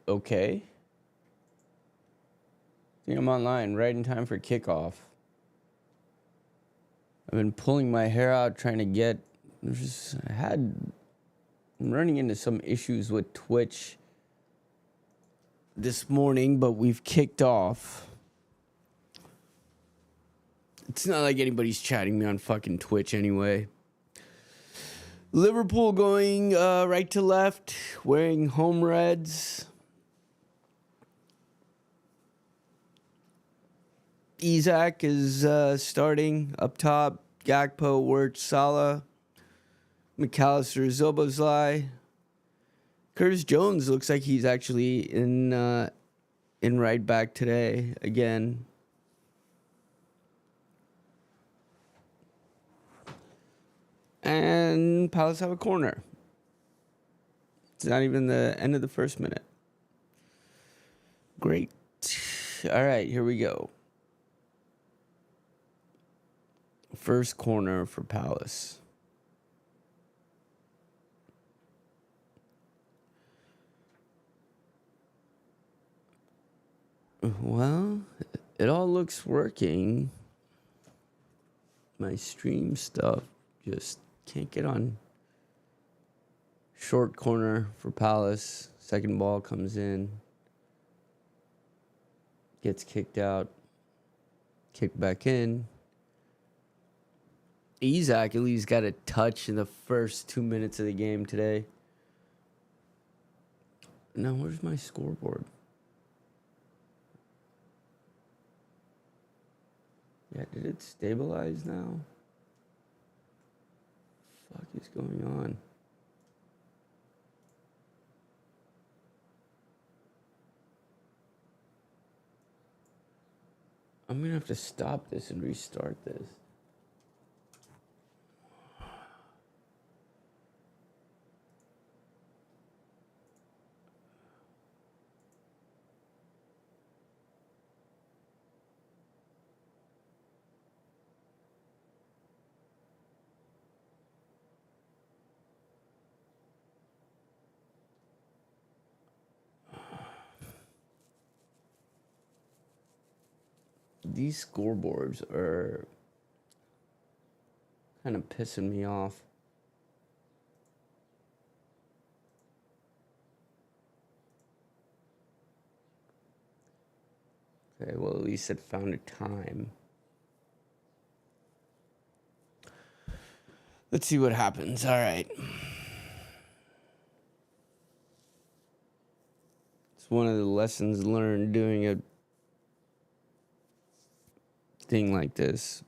Okay. I think I'm online right in time for kickoff. I've been pulling my hair out trying to get... I'm running into some issues with Twitch this morning, but we've kicked off. It's not like anybody's chatting me on fucking Twitch anyway. Liverpool going right to left, wearing home reds. Isaac is starting up top. Gakpo, Wirtz, Salah. McAllister, Zobozlai. Curtis Jones looks like he's actually in right back today again. And Palace have a corner. It's not even the end of the first minute. Great. All right, here we go. First corner for Palace. Well, it all looks working. My stream stuff just can't get on. Short corner for Palace. Second ball comes in. Gets kicked out. Kicked back in. Isaac at least got a touch in the first 2 minutes of the game today. Now, where's my scoreboard? Yeah, did it stabilize now? Fuck is going on? I'm gonna have to stop this and restart this. These scoreboards are kind of pissing me off. Okay, well, at least it found a time. Let's see what happens. All right. It's one of the lessons learned doing a thing like this.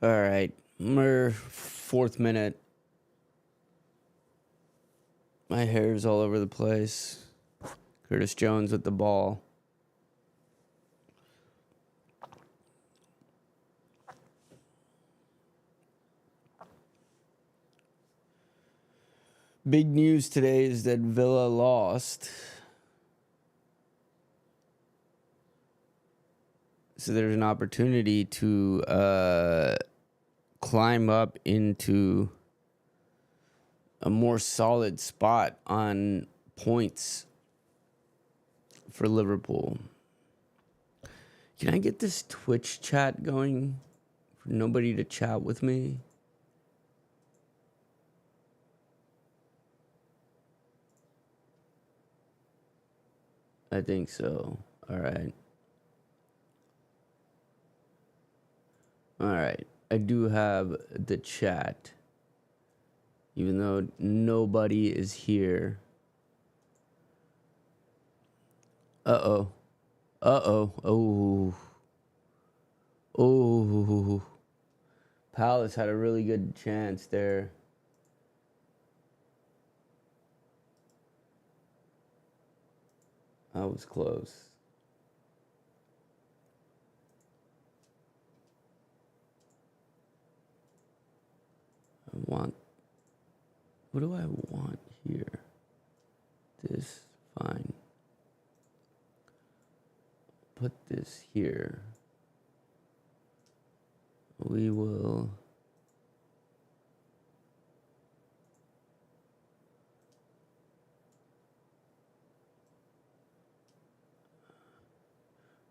All right, we're 4th minute. My hair's all over the place. Curtis Jones with the ball. Big news today is that Villa lost. So there's an opportunity to climb up into a more solid spot on points for Liverpool. Can I get this Twitch chat going for nobody to chat with me? I think so. All right. All right. I do have the chat, even though nobody is here. Uh-oh. Uh-oh. Oh. Oh. Palace had a really good chance there. That was close. I want What do I want here? This, fine. Put this here. We will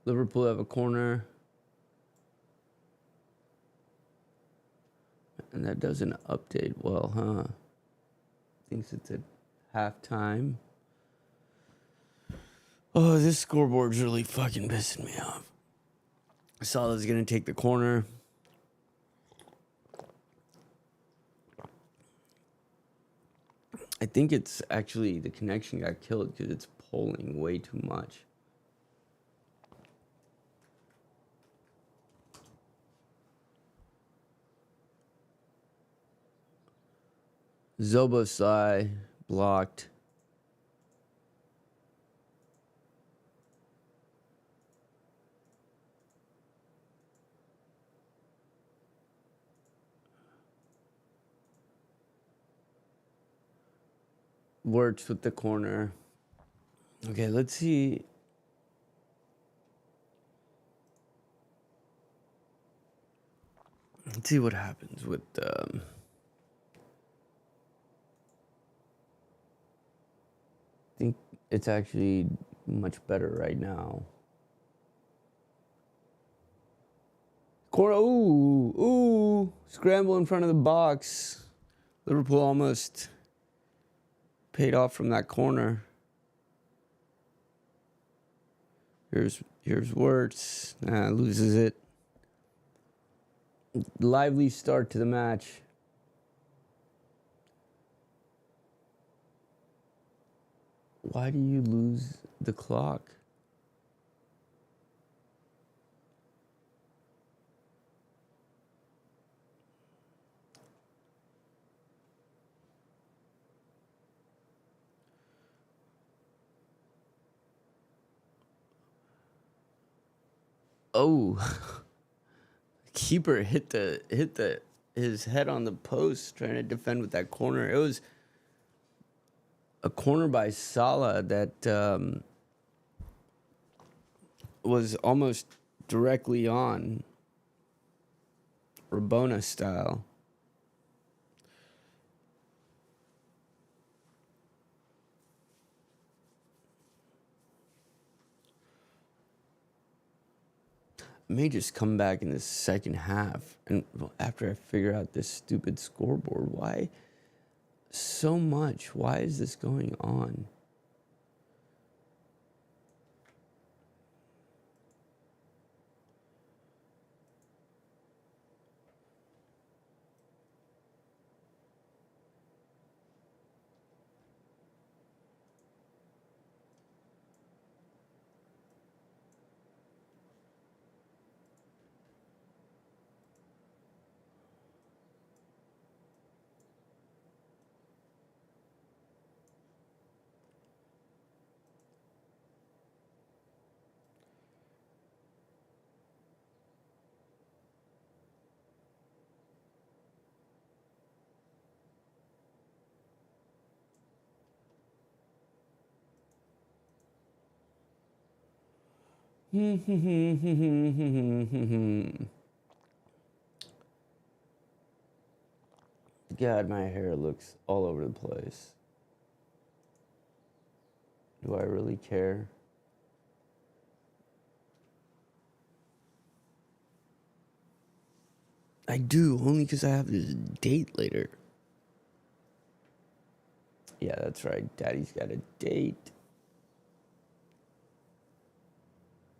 Liverpool have a corner. And that doesn't update well, huh? Thinks it's at halftime. Oh, this scoreboard's really fucking pissing me off. Salah's gonna take the corner. I think it's actually the connection got killed because it's polling way too much. Zobosai blocked. Works with the corner. Okay, let's see. Let's see what happens with I think it's actually much better right now. Corner, ooh, scramble in front of the box. Liverpool almost paid off from that corner. Here's Wirtz. Loses it. Lively start to the match. Why do you lose the clock? Oh, keeper hit his head on the post trying to defend with that corner. It was a corner by Salah that was almost directly on Rabona style. May just come back in the second half, and after I figure out this stupid scoreboard, why so much? Why is this going on? God, my hair looks all over the place. Do I really care? I do, only because I have this date later. Yeah, that's right. Daddy's got a date.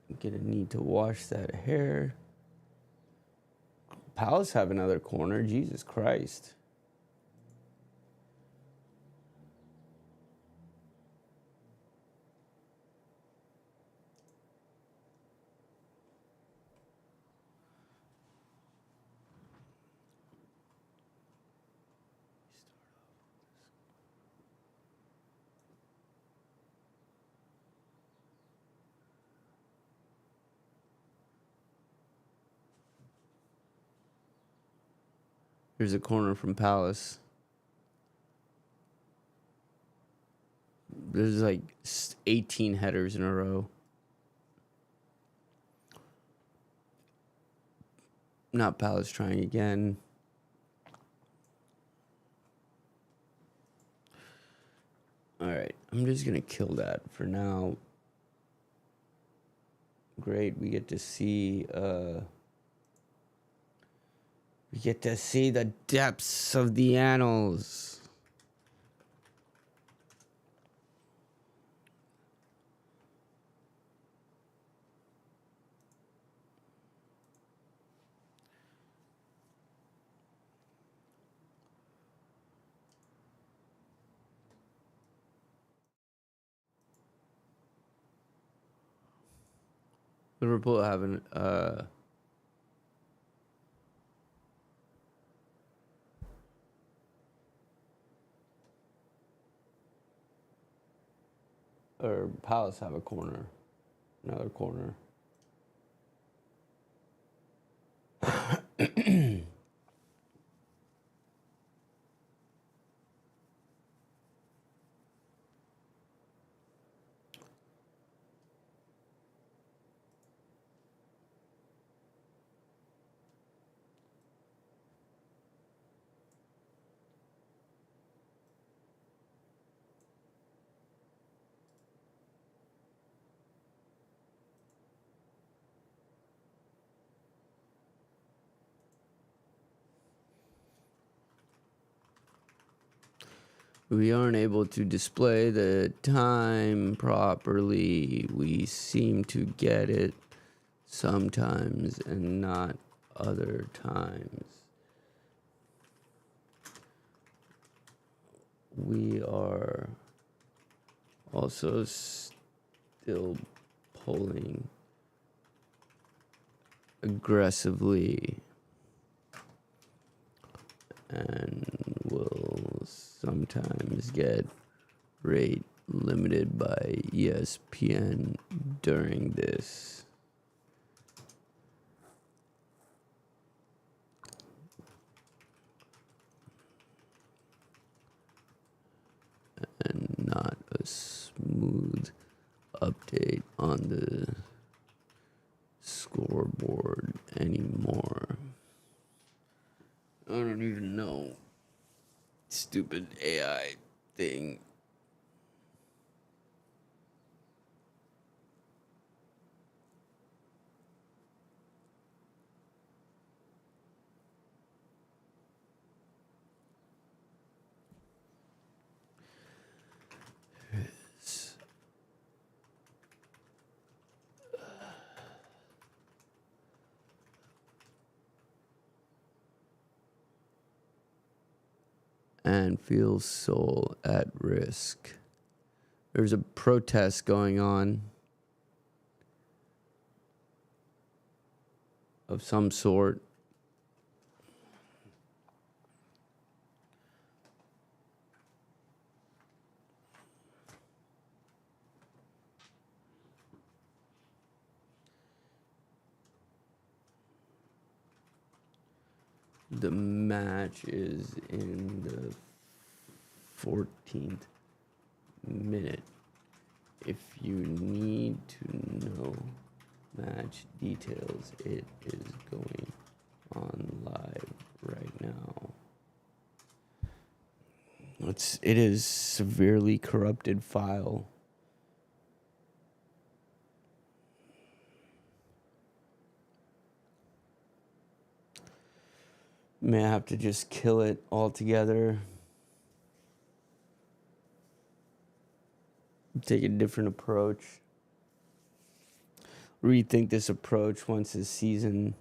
I'm gonna need to wash that hair. Palace have another corner. Jesus Christ. Here's a corner from Palace. There's like 18 headers in a row. Not Palace trying again. All right, I'm just gonna kill that for now. Great, we get to see the depths of the annals. Liverpool having or Palace have a corner. Another corner. We aren't able to display the time properly. We seem to get it sometimes and not other times. We are also still pulling aggressively and will sometimes get rate limited by ESPN during this. And not a smooth update on the scoreboard anymore. I don't even know. Stupid AI thing. And feels soul at risk. There's a protest going on of some sort. The match is in the 14th minute. If you need to know match details, it is going on live right now. It is severely corrupted file. May have to just kill it altogether. Take a different approach. Rethink this approach once this season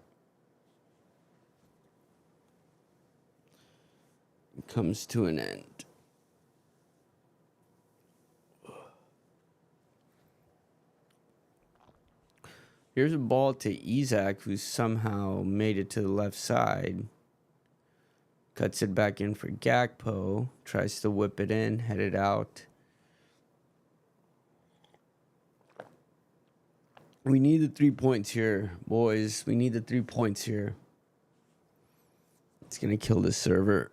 comes to an end. Here's a ball to Isaac, who somehow made it to the left side. Cuts it back in for Gakpo. Tries to whip it in, head it out. We need the 3 points here, boys. We need the 3 points here. It's going to kill this server.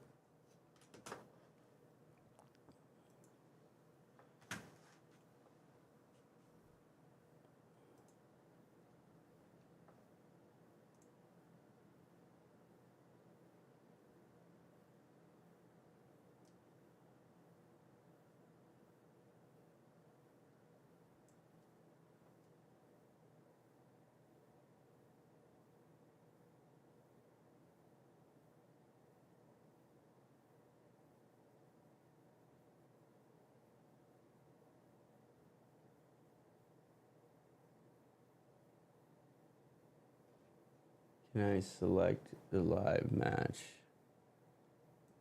Can I select the live match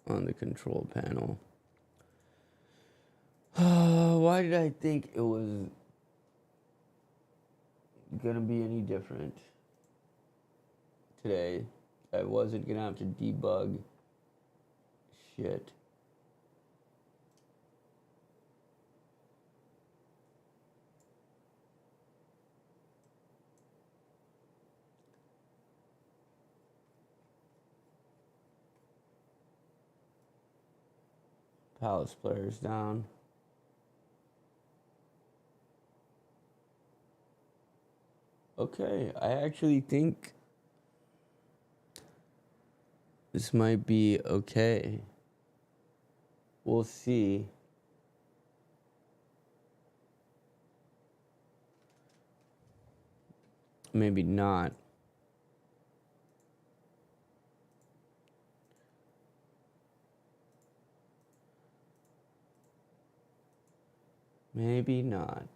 on the control panel? Why did I think it was gonna be any different today? I wasn't gonna have to debug shit. Palace players down. Okay, I actually think this might be okay. We'll see. Maybe not. Maybe not.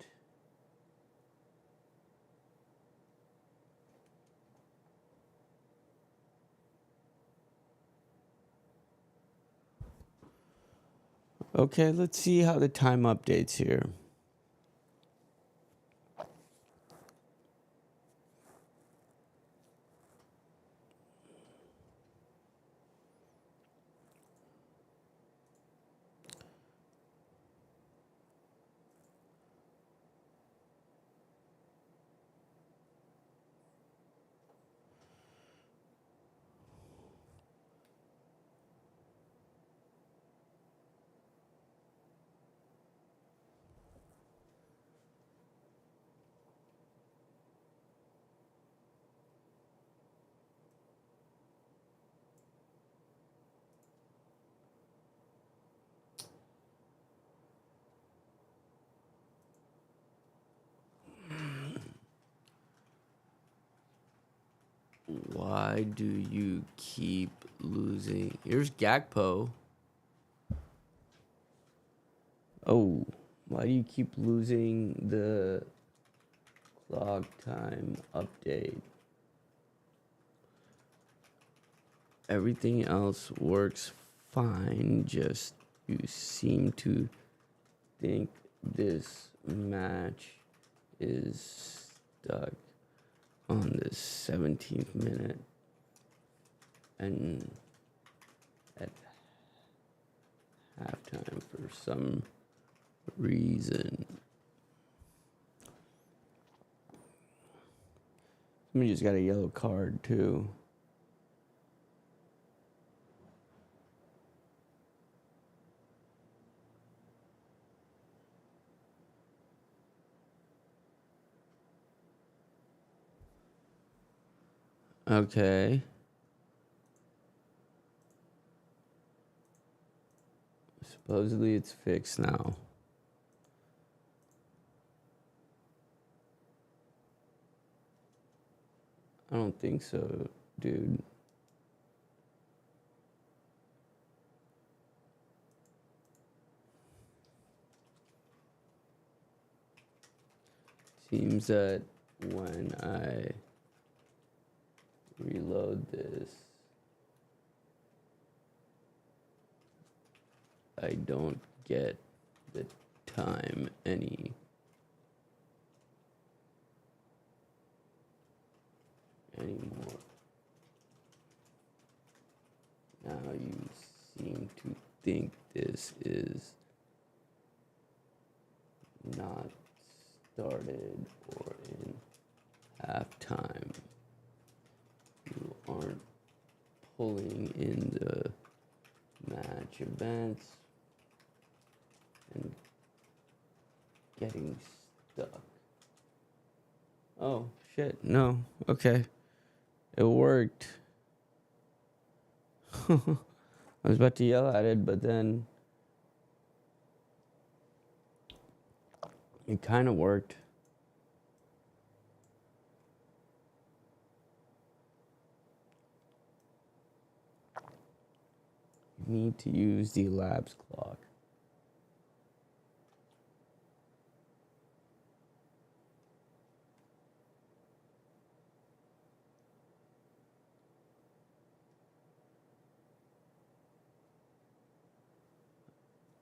Okay, let's see how the time updates here. Why do you keep losing? Here's Gakpo. Oh, why do you keep losing the clock time update? Everything else works fine, just you seem to think this match is stuck on the 17th minute and at halftime for some reason. Somebody just got a yellow card too. Okay. Supposedly it's fixed now. I don't think so, dude. Seems that when I reload this, I don't get the time anymore. Now you seem to think this is not started or in halftime. You aren't pulling in the match events and getting stuck. Oh, shit. No. Okay. It worked. I was about to yell at it, but then it kind of worked. You need to use the elapsed clock.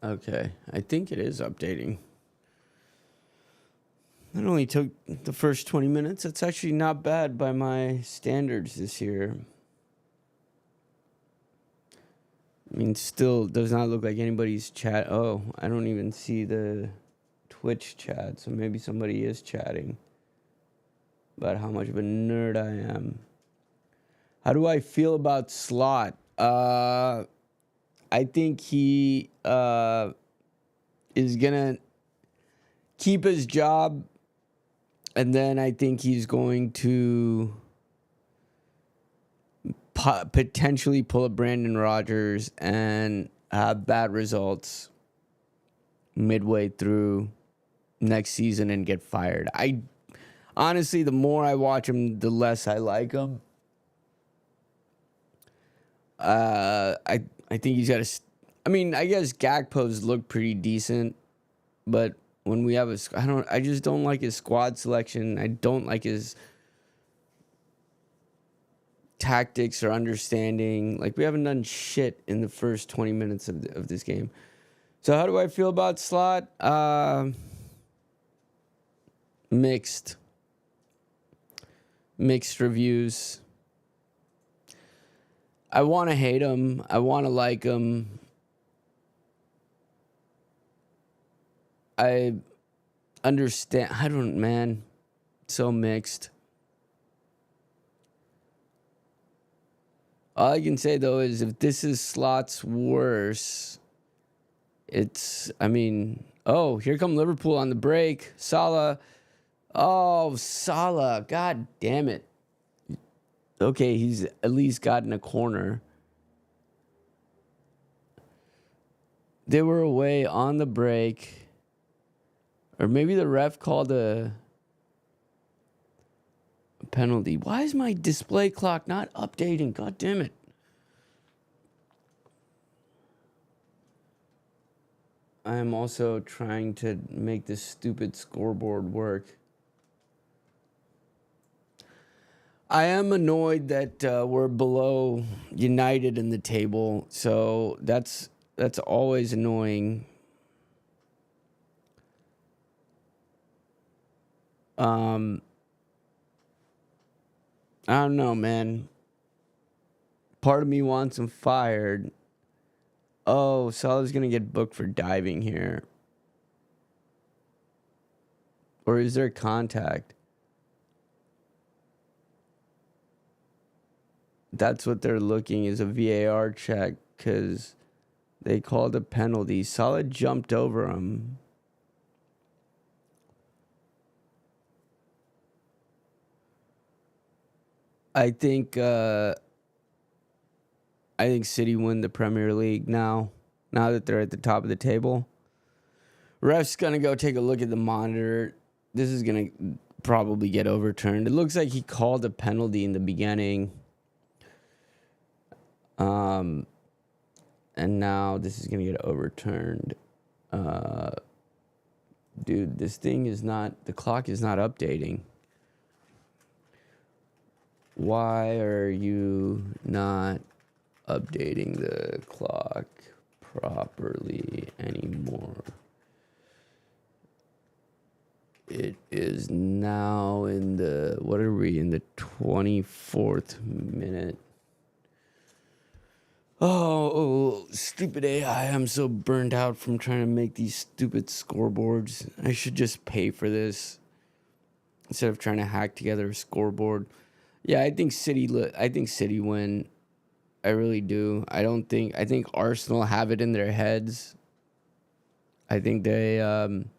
Okay, I think it is updating. It only took the first 20 minutes. That's actually not bad by my standards this year. I mean, still does not look like anybody's chat. Oh, I don't even see the Twitch chat, so maybe somebody is chatting about how much of a nerd I am. How do I feel about Slot? I think he is gonna keep his job, and then I think he's going to potentially pull a Brandon Rodgers and have bad results midway through next season and get fired. I honestly, the more I watch him, the less I like him. I think he's got a. I mean, I guess Gakpo's look pretty decent, but when we have I just don't like his squad selection. I don't like his tactics or understanding. Like, we haven't done shit in the first 20 minutes of this game. So how do I feel about Slot? Mixed reviews. I want to hate him. I want to like him. I understand. I don't, man. So mixed. All I can say, though, is if this is Slot's worse, it's, I mean, oh, here come Liverpool on the break. Salah. Oh, Salah. God damn it. Okay, he's at least gotten a corner. They were away on the break. Or maybe the ref called a penalty. Why is my display clock not updating? God damn it. I am also trying to make this stupid scoreboard work. I am annoyed that we're below United in the table, so that's always annoying. I don't know, man. Part of me wants him fired. Oh, Salah's gonna get booked for diving here. Or is there contact? That's what they're looking, is a VAR check, because they called a penalty. Salah jumped over him. I think City win the Premier League now that they're at the top of the table. Ref's gonna go take a look at the monitor. This is gonna probably get overturned. It looks like he called a penalty in the beginning. And now this is gonna get overturned. Dude, this thing is not, the clock is not updating. Why are you not updating the clock properly anymore? It is now in the, what are we, in the 24th minute. Oh, stupid AI. I'm so burned out from trying to make these stupid scoreboards. I should just pay for this instead of trying to hack together a scoreboard. Yeah, I think City win. I really do. I think Arsenal have it in their heads. I think they and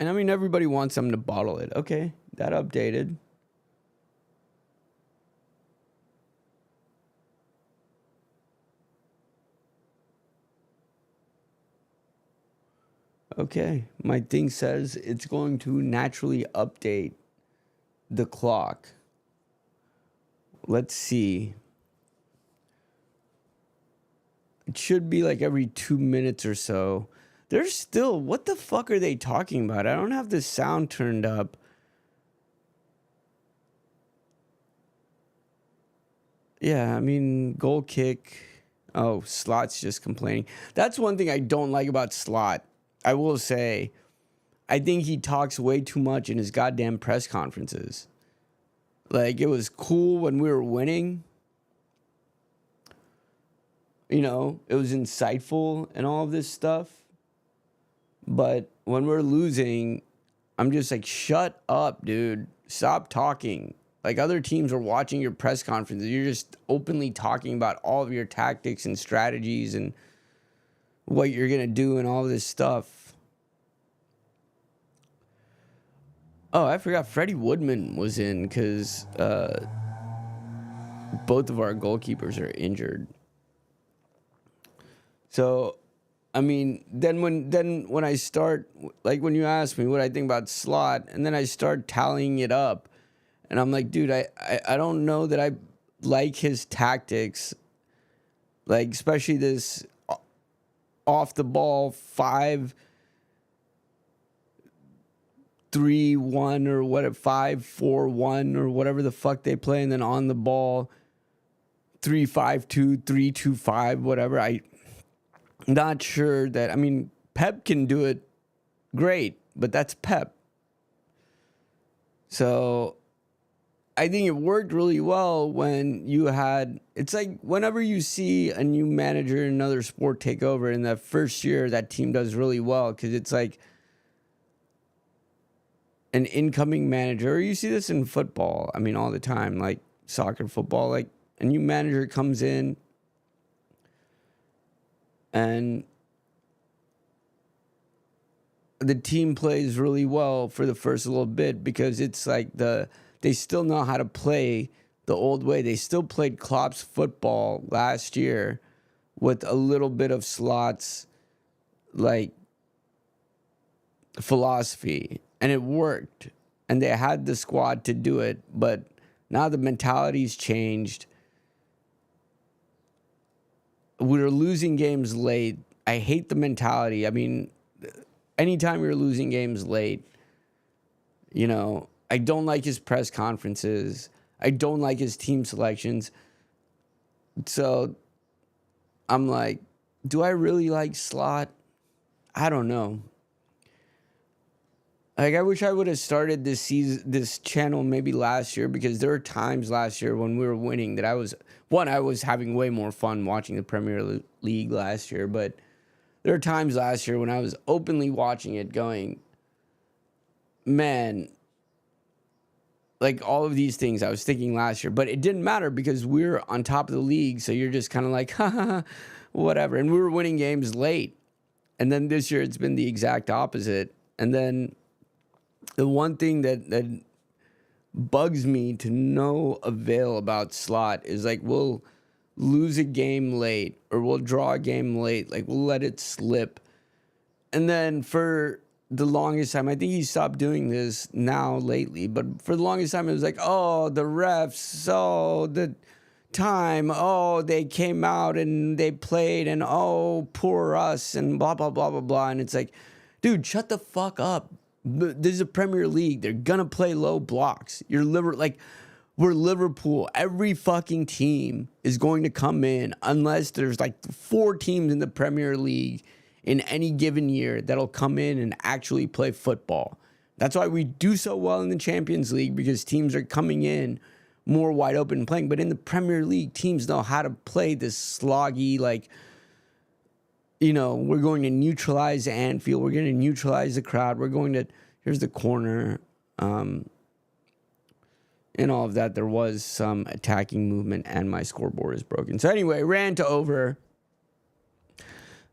I mean, everybody wants them to bottle it. Okay, that updated. Okay, my thing says it's going to naturally update the clock. Let's see. It should be like every 2 minutes or so. There's still, what the fuck are they talking about? I don't have the sound turned up. Yeah, I mean, goal kick. Oh, Slot's just complaining. That's one thing I don't like about Slot. I will say, I think he talks way too much in his goddamn press conferences. Like, it was cool when we were winning. You know, it was insightful and all of this stuff. But when we're losing, I'm just like, shut up, dude. Stop talking. Like, other teams are watching your press conferences. You're just openly talking about all of your tactics and strategies and what you're going to do and all this stuff. Oh, I forgot Freddie Woodman was in because both of our goalkeepers are injured. So, I mean, then when I start, like when you ask me what I think about Slot, and then I start tallying it up, and I'm like, dude, I don't know that I like his tactics, like especially this off the ball 5-3-1 or what, 5-4-1 or whatever the fuck they play, and then on the ball 3-5-2, 3-2-5, whatever. I'm not sure that, I mean, Pep can do it great, but that's Pep. So I think it worked really well when you had, it's like whenever you see a new manager in another sport take over, in that first year, that team does really well because it's like an incoming manager. Or you see this in football, I mean, all the time, like soccer, football, like a new manager comes in and the team plays really well for the first little bit because it's like they still know how to play the old way. They still played Klopp's football last year with a little bit of Slot's like philosophy, and it worked, and they had the squad to do it. But now the mentality's changed. We're losing games late. I hate the mentality. I mean, anytime you're losing games late, you know, I don't like his press conferences. I don't like his team selections. So I'm like, do I really like Slot? I don't know. Like, I wish I would have started this season, this channel maybe last year, because there were times last year when we were winning that I was having way more fun watching the Premier League last year, but there are times last year when I was openly watching it going, man, like all of these things I was thinking last year, but it didn't matter because we were on top of the league. So you're just kind of like, ha, whatever. And we were winning games late. And then this year it's been the exact opposite. And then the one thing that bugs me to no avail about Slot is like, we'll lose a game late or we'll draw a game late. Like, we'll let it slip. And then for the longest time, I think he stopped doing this now lately, but for the longest time, it was like, oh, the refs, oh, the time, oh, they came out and they played, and oh, poor us, and blah, blah, blah, blah, blah. And it's like, dude, shut the fuck up. This is a Premier League. They're going to play low blocks. We're Liverpool. Every fucking team is going to come in unless there's like 4 teams in the Premier League in any given year that'll come in and actually play football. That's why we do so well in the Champions League, because teams are coming in more wide open and playing. But in the Premier League, teams know how to play this sloggy, like, you know, we're going to neutralize Anfield. We're going to neutralize the crowd. We're going to, here's the corner. In all of that, there was some attacking movement, and my scoreboard is broken. So anyway, rant over.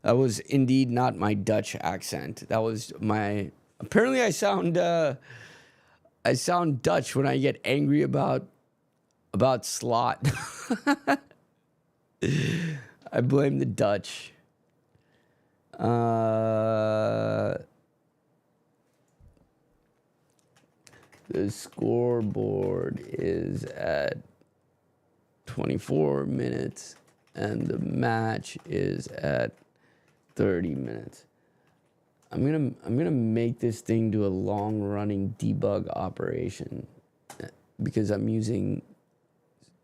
That was indeed not my Dutch accent. That was my, apparently I sound Dutch when I get angry about Slot. I blame the Dutch. The scoreboard is at 24 minutes and the match is at 30 minutes. I'm gonna make this thing do a long running debug operation because I'm using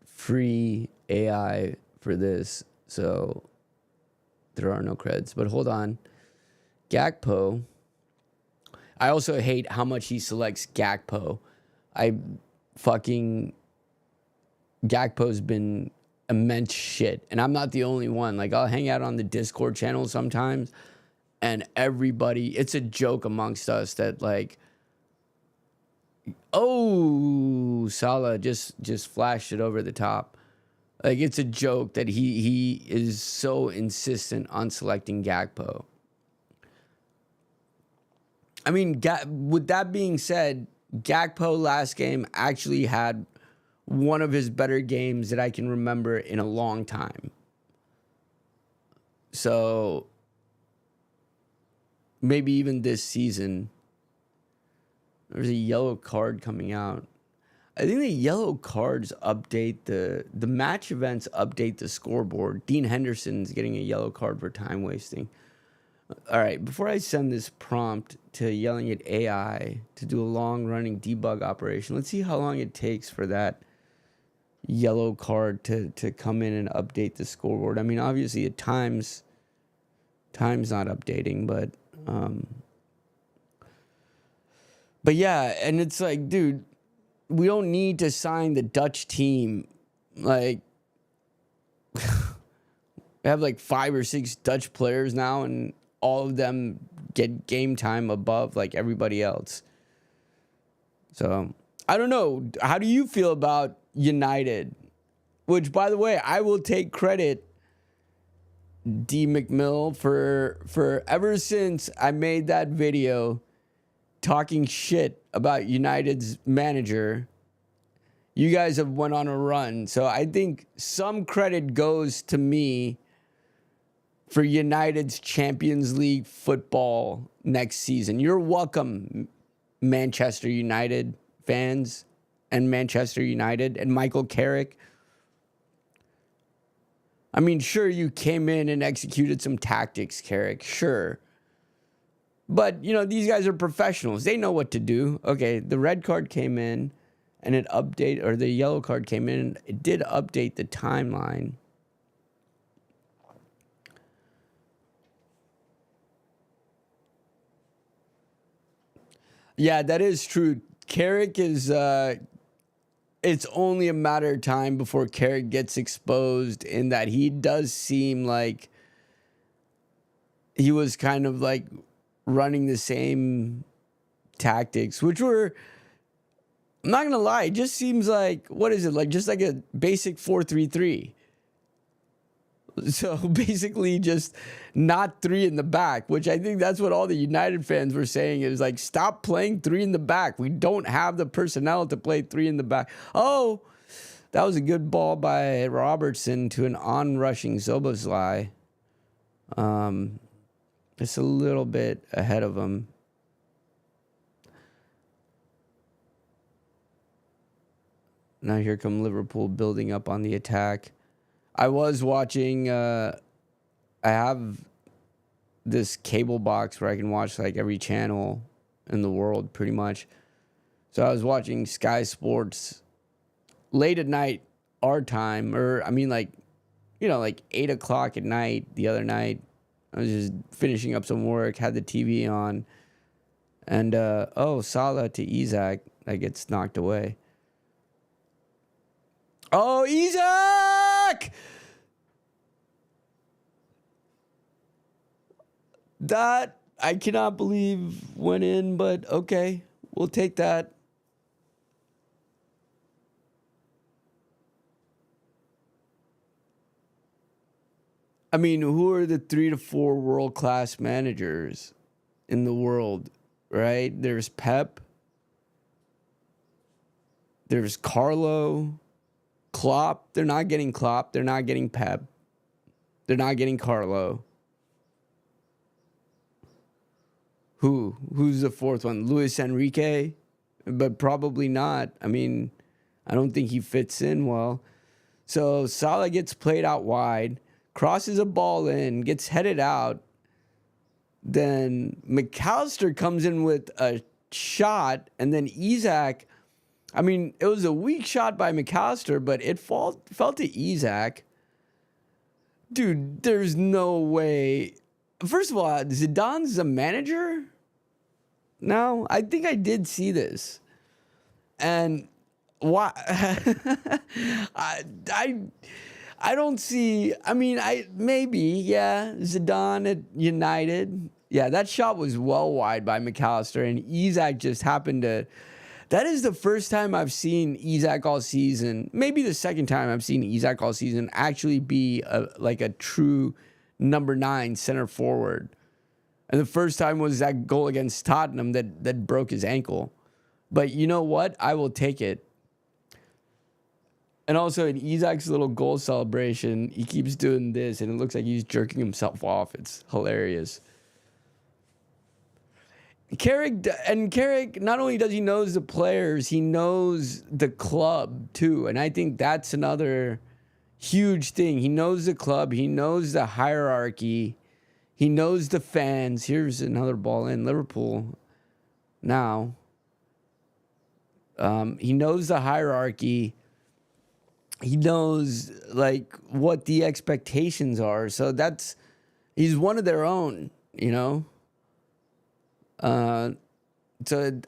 free AI for this, So there are no creds. But hold on. Gakpo. I also hate how much he selects Gakpo. Gakpo's been immense shit. And I'm not the only one. Like, I'll hang out on the Discord channel sometimes, and everybody, it's a joke amongst us that, like, oh, Salah just flashed it over the top. Like, it's a joke that he is so insistent on selecting Gakpo. I mean, with that being said, Gakpo last game actually had one of his better games that I can remember in a long time. So maybe even this season. There's a yellow card coming out. I think the yellow cards update the match events update the scoreboard. Dean Henderson's getting a yellow card for time wasting. All right, before I send this prompt to yelling at AI to do a long-running debug operation, let's see how long it takes for that yellow card to come in and update the scoreboard. I mean, obviously, at time's not updating, but yeah, and it's like, dude, we don't need to sign the Dutch team. Like, we have like 5 or 6 Dutch players now, and all of them get game time above like everybody else. So I don't know. How do you feel about United? Which, by the way, I will take credit, D. McMill, for ever since I made that video talking shit about United's manager, you guys have went on a run. So I think some credit goes to me for United's Champions League football next season. You're welcome, Manchester United fans and Manchester United and Michael Carrick. I mean, sure, you came in and executed some tactics, Carrick, sure. But, you know, these guys are professionals. They know what to do. Okay, the red card came in and the yellow card came in and it did update the timeline. Yeah, that is true. Carrick is, it's only a matter of time before Carrick gets exposed, in that he does seem like he was kind of like running the same tactics, which were, I'm not going to lie, it just seems like, what is it? Like just like a basic 4-3-3. So basically just not 3 in the back, which I think that's what all the United fans were saying, is like, stop playing 3 in the back. We don't have the personnel to play 3 in the back. Oh, that was a good ball by Robertson to an on-rushing Szoboszlai. Just a little bit ahead of him. Now here come Liverpool building up on the attack. I was watching, I have this cable box where I can watch like every channel in the world pretty much. So I was watching Sky Sports late at night, our time, or I mean like, you know, like 8 o'clock at night the other night. I was just finishing up some work, had the TV on, and oh, Salah to Isak, that gets knocked away. Oh, Isak! That I cannot believe went in, but okay, we'll take that. I mean, who are the 3 to 4 world-class managers in the world, right? There's Pep. There's Carlo. Klopp. They're not getting Klopp. They're not getting Pep. They're not getting Carlo. Who's the 4th one? Luis Enrique? But probably not. I mean, I don't think he fits in well. So Salah gets played out wide, crosses a ball in, gets headed out. Then McAllister comes in with a shot, and then Isak, I mean, it was a weak shot by McAllister, but it fell to Isak. Dude, there's no way. First of all, Zidane's a manager? No, I think I did see this. And why? I I don't see. I mean, yeah, Zidane at United. Yeah, that shot was well wide by McAllister, and Isak just happened to. That is the first time I've seen Isak all season. Maybe the second time I've seen Isak all season actually be like a true number 9 center forward. And the first time was that goal against Tottenham that broke his ankle. But you know what? I will take it. And also in Isak's little goal celebration, he keeps doing this, and it looks like he's jerking himself off. It's hilarious. Carrick, not only does he knows the players, he knows the club too. And I think that's another huge thing. He knows the club. He knows the hierarchy. He knows the fans. Here's another ball in Liverpool now. He knows the hierarchy. He knows like what the expectations are. So he's one of their own, you know? So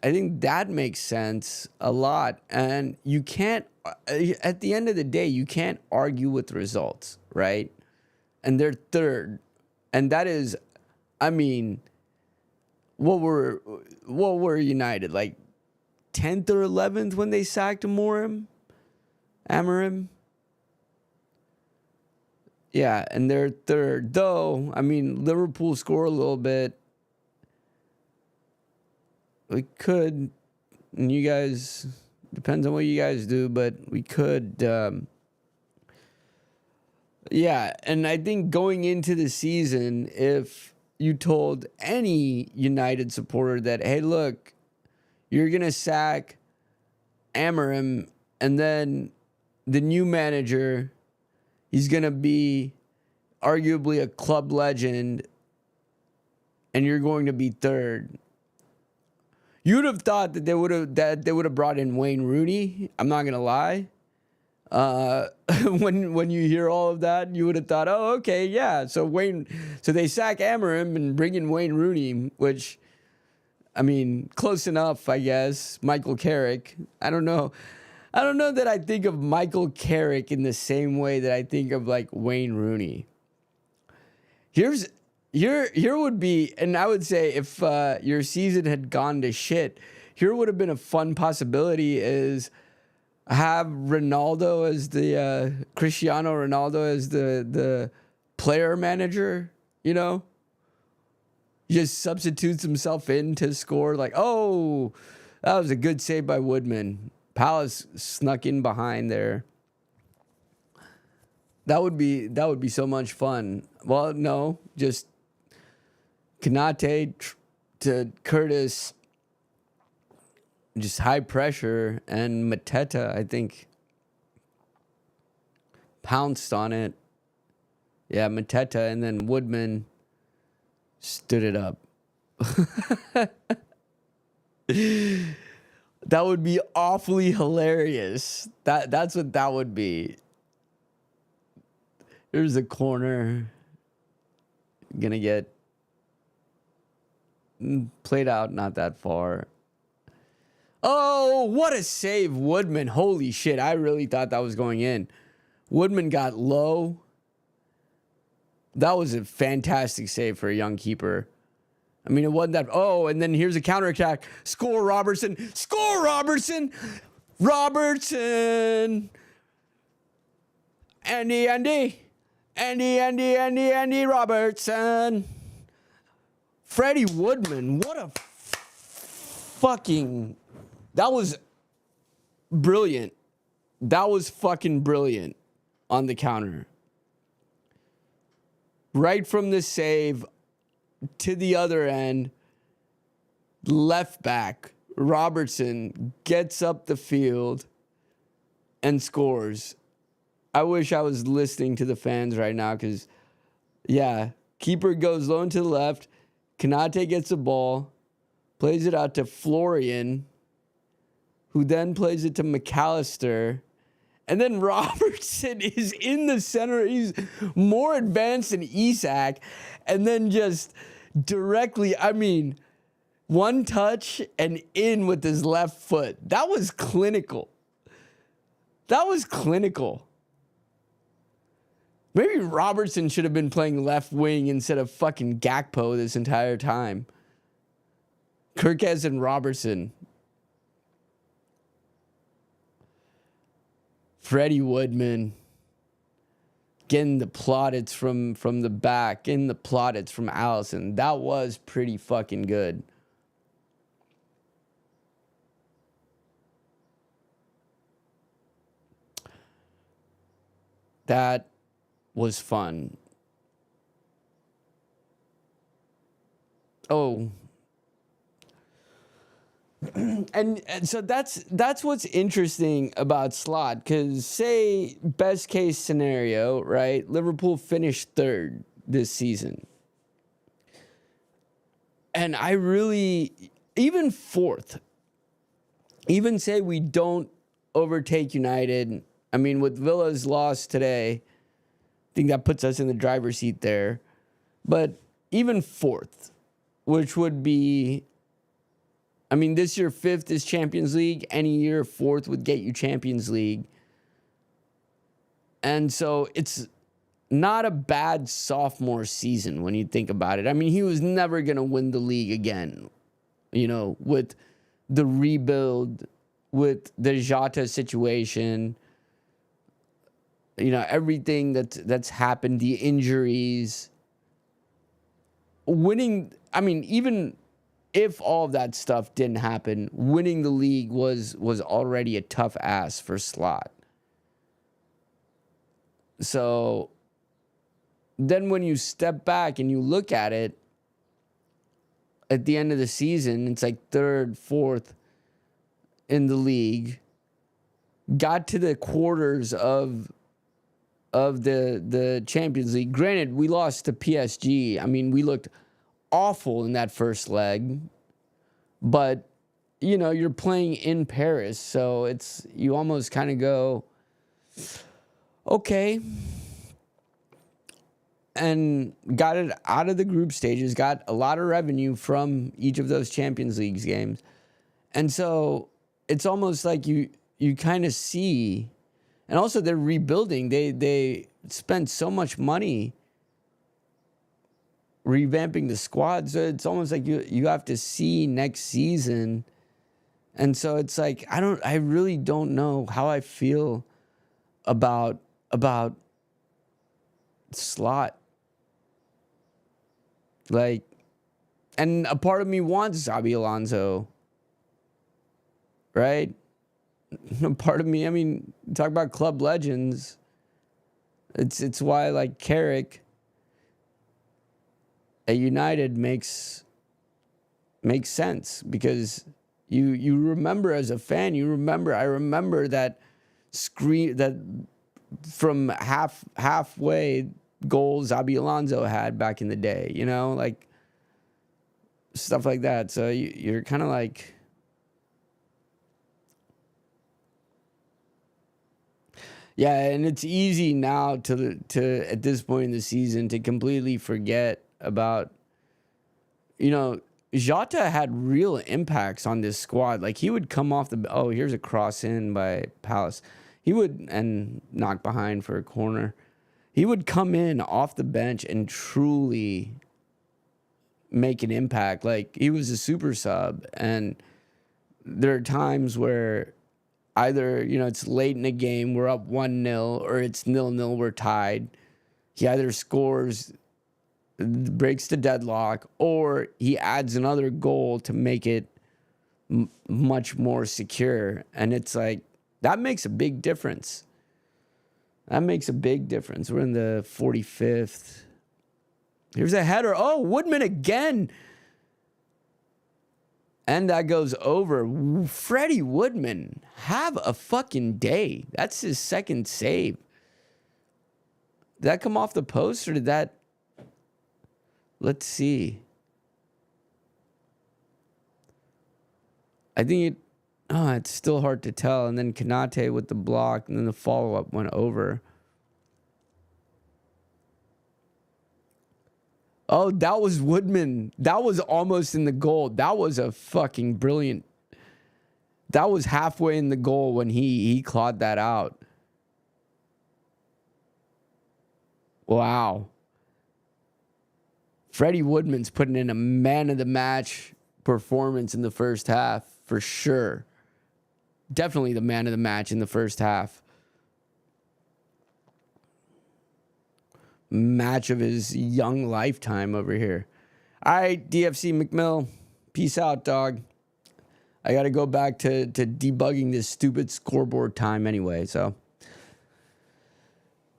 I think that makes sense a lot. And you can't, at the end of the day, you can't argue with results, right? And they're third. And that is, I mean, what were United? Like 10th or 11th when they sacked Amorim? Yeah, and they're third. Though, I mean, Liverpool score a little bit. We could, and you guys, depends on what you guys do, but we could, yeah. And I think going into the season, if you told any United supporter that, hey, look, you're going to sack Amorim, and then the new manager, he's going to be arguably a club legend, and you're going to be third. You'd have thought that they would have brought in Wayne Rooney. I'm not gonna lie. When you hear all of that, you would have thought, oh, okay, yeah. So they sack Amorim and bring in Wayne Rooney, which, I mean, close enough, I guess. Michael Carrick. I don't know that I think of Michael Carrick in the same way that I think of like Wayne Rooney. Here would be, and I would say if your season had gone to shit, here would have been a fun possibility is have Ronaldo as the Cristiano Ronaldo as the player manager, you know? He just substitutes himself in to score like, oh, that was a good save by Woodman. Palace snuck in behind there. That would be so much fun. Well, no, just Konate to Curtis, just high pressure, and Mateta, I think, pounced on it. Yeah, Mateta, and then Woodman stood it up. That would be awfully hilarious. That's what that would be. Here's a corner. Gonna get played out not that far. Oh, what a save, Woodman. Holy shit, I really thought that was going in. Woodman got low. That was a fantastic save for a young keeper. I mean, it wasn't that... Oh, and then here's a counterattack. Score, Robertson. Score, Robertson. Robertson. Andy Robertson. Freddie Woodman. What a fucking... That was brilliant. That was fucking brilliant on the counter. Right from the save to the other end, left back, Robertson gets up the field and scores. I wish I was listening to the fans right now because, yeah, keeper goes low and to the left. Konate gets the ball, plays it out to Florian, who then plays it to McAllister, And then Robertson is in the center. He's more advanced than Isak. And then just directly, I mean, one touch and in with his left foot. That was clinical. That was clinical. Maybe Robertson should have been playing left wing instead of fucking Gakpo this entire time. Kirkez and Robertson. Freddie Woodman getting the plaudits from the back, getting the plaudits from Allison. That was pretty fucking good. That was fun. Oh. And so that's what's interesting about Slot, because say best case scenario, right? Liverpool finished third this season. And I really, even fourth, even say we don't overtake United. I mean, with Villa's loss today, I think that puts us in the driver's seat there. But even fourth, which would be, I mean, this year fifth is Champions League. Any year fourth would get you Champions League. And so it's not a bad sophomore season when you think about it. I mean, he was never going to win the league again, you know, with the rebuild, with the Jota situation, you know, everything that's happened, the injuries. Winning, I mean, even if all of that stuff didn't happen, winning the league was already a tough ask for Slot. So then when you step back and you look at it, at the end of the season, it's like third, fourth in the league. Got to the quarters of the Champions League. Granted, we lost to PSG. I mean, we looked awful in that first leg. But, you know, you're playing in Paris, so it's, you almost kind of go, okay. And got it out of the group stages, got a lot of revenue from each of those Champions League games. And so it's almost like you kind of see, and also they're rebuilding. They spent so much money revamping the squad, so it's almost like you have to see next season. And so it's like I really don't know how I feel about Slot. Like, and a part of me wants Xabi Alonso, right? A part of me, I mean, talk about club legends. It's why, like, Carrick at United makes sense, because you remember as a fan, I remember that screen, that from halfway goal Xabi Alonso had back in the day, you know, like stuff like that. So you're kind of like, yeah, and it's easy now to at this point in the season to completely forget about, you know, Jota had real impacts on this squad. Like, he would come off here's a cross in by Palace. He would, and knock behind for a corner. He would come in off the bench and truly make an impact. Like, he was a super sub. And there are times where either, you know, it's late in the game, we're up 1-0, or it's 0-0, we're tied. He either scores, breaks the deadlock, or he adds another goal to make it much more secure. And it's like, that makes a big difference. That makes a big difference. We're in the 45th. Here's a header. Oh, Woodman again. And that goes over. Freddie Woodman, have a fucking day. That's his second save. Did that come off the post, or did that... Let's see. I think Oh, it's still hard to tell. And then Kanate with the block, and then the follow-up went over. Oh, that was Woodman. That was almost in the goal. That was a fucking brilliant. That was halfway in the goal when he clawed that out. Wow. Freddie Woodman's putting in a man of the match performance in the first half for sure. Definitely the man of the match in the first half. Match of his young lifetime over here. All right, DFC McMill. Peace out, dog. I got to go back to debugging this stupid scoreboard time anyway, so.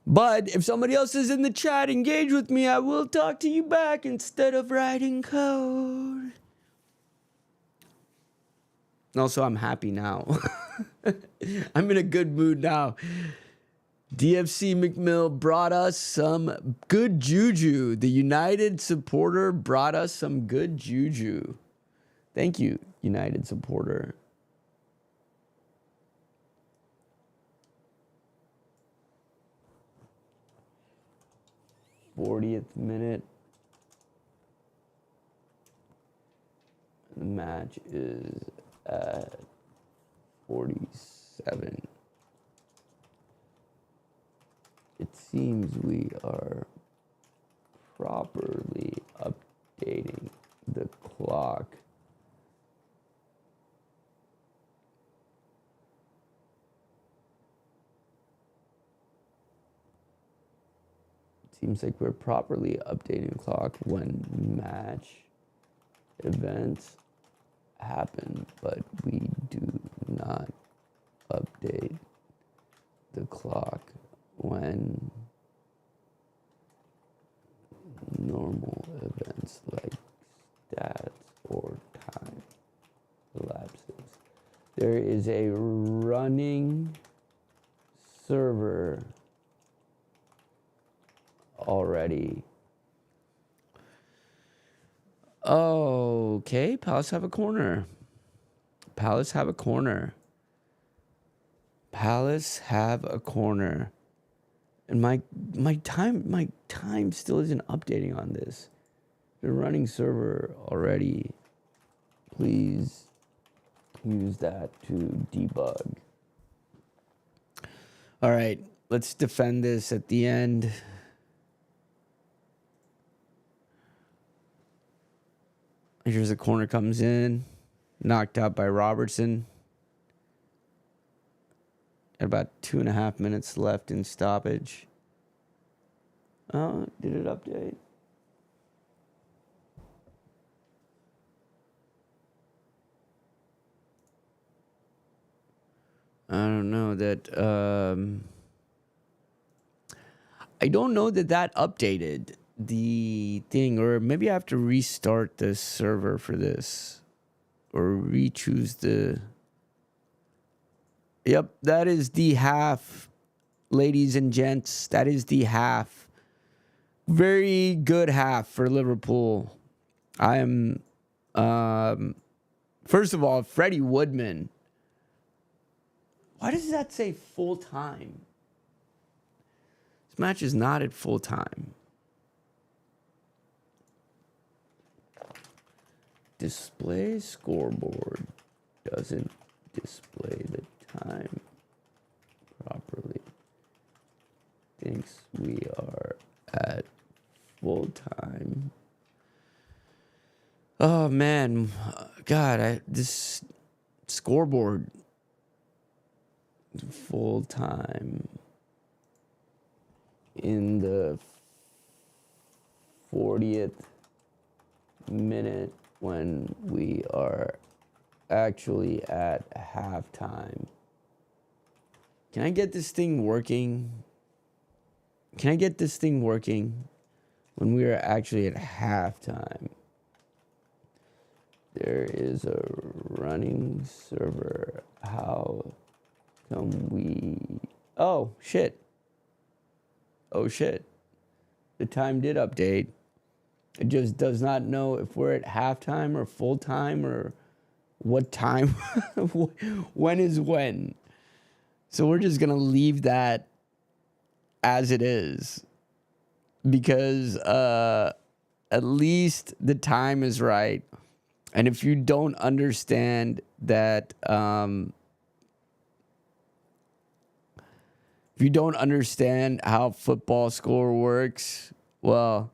But if somebody else is in the chat, engage with me. I will talk to you back instead of writing code. Also, I'm happy now. I'm in a good mood now. DFC McMill brought us some good juju. The United supporter brought us some good juju. Thank you, United supporter. '40th minute. The match is at 47. It seems we are properly updating the clock. Seems like we're properly updating the clock when match events happen, but we do not update the clock when normal events like stats or time elapses. There is a running server already. Okay, Palace have a corner. Palace have a corner. Palace have a corner. And my time still isn't updating on this. The running server already. Please use that to debug. All right, let's defend this at the end. Here's a corner comes in, knocked out by Robertson. At about 2.5 minutes left in stoppage. Oh, did it update? I don't know that. I don't know that updated the thing, or maybe I have to restart the server for this, or re-choose the. Yep, that is the half, ladies and gents. That is the half. Very good half for Liverpool. I am, first of all, Freddie Woodman. Why does that say full time? This match is not at full time. Display scoreboard doesn't display the time properly. Thinks we are at full time. Oh man, God, this scoreboard full time in the 40th minute when we are actually at halftime. Can I get this thing working? Can I get this thing working when we are actually at halftime? There is a running server. How come we... Oh, shit. Oh, shit. The time did update. It just does not know if we're at halftime or full time or what time, when is when. So we're just going to leave that as it is because at least the time is right. And if you don't understand that, if you don't understand how football score works, well,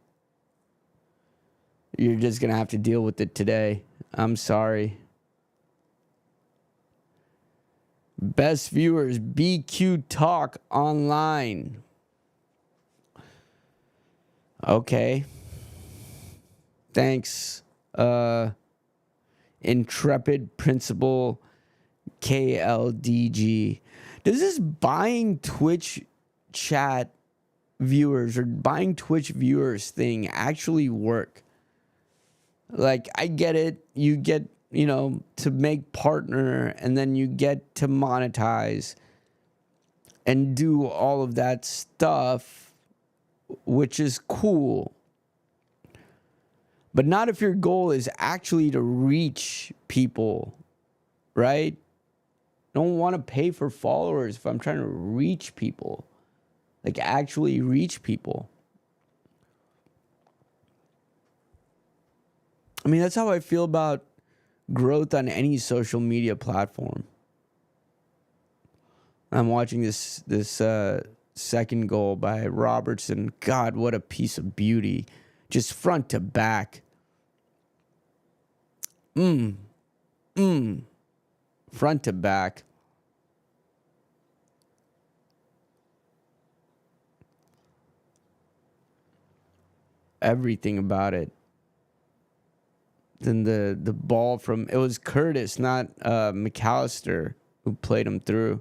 you're just going to have to deal with it today. I'm sorry. Best viewers, BQ Talk Online. Okay. Thanks. Intrepid Principal KLDG. Does this buying Twitch chat viewers or buying Twitch viewers thing actually work? Like, I get it. You get, to make partner and then you get to monetize and do all of that stuff, which is cool. But not if your goal is actually to reach people, right? I don't want to pay for followers if I'm trying to reach people, like actually reach people. I mean, that's how I feel about growth on any social media platform. I'm watching this second goal by Robertson. God, what a piece of beauty. Just front to back. Front to back. Everything about it. Then the ball from, it was Curtis, not McAllister, who played him through.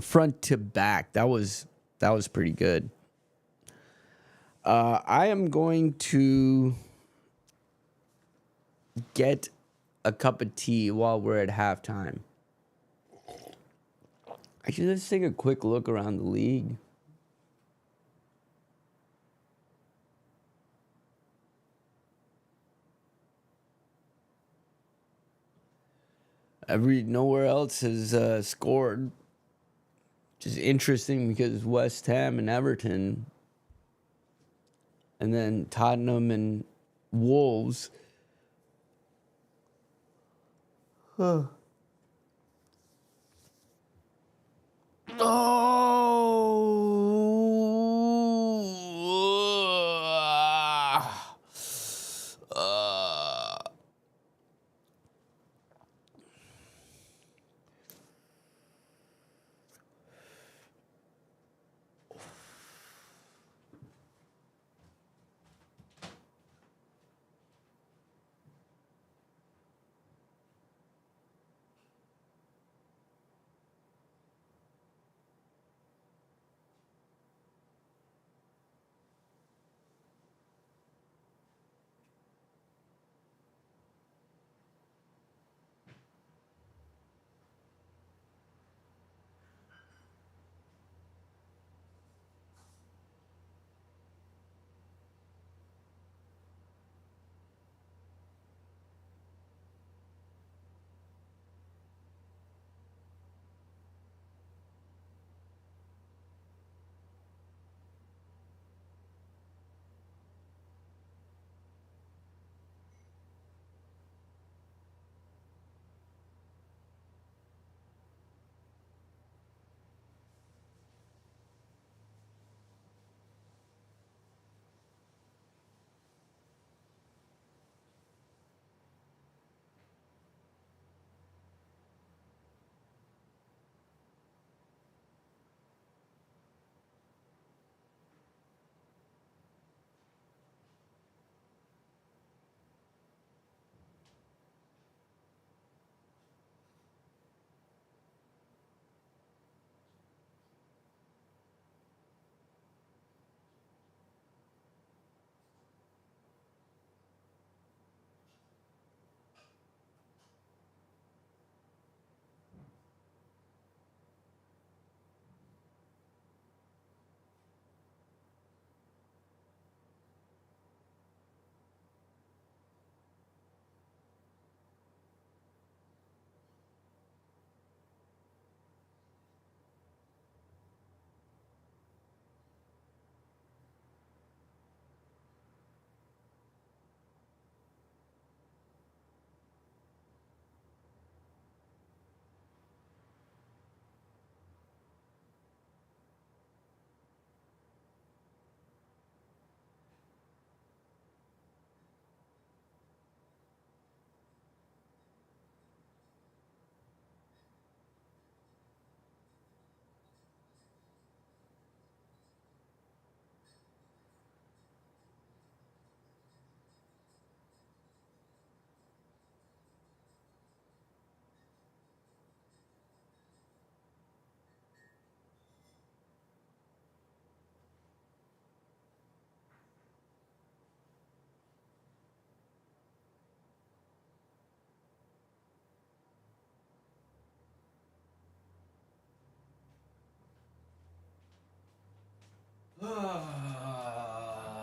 Front to back. That was pretty good. I am going to get a cup of tea while we're at halftime. Actually, let's take a quick look around the league. Nowhere else has scored. Which is interesting because West Ham and Everton, and then Tottenham and Wolves. Huh.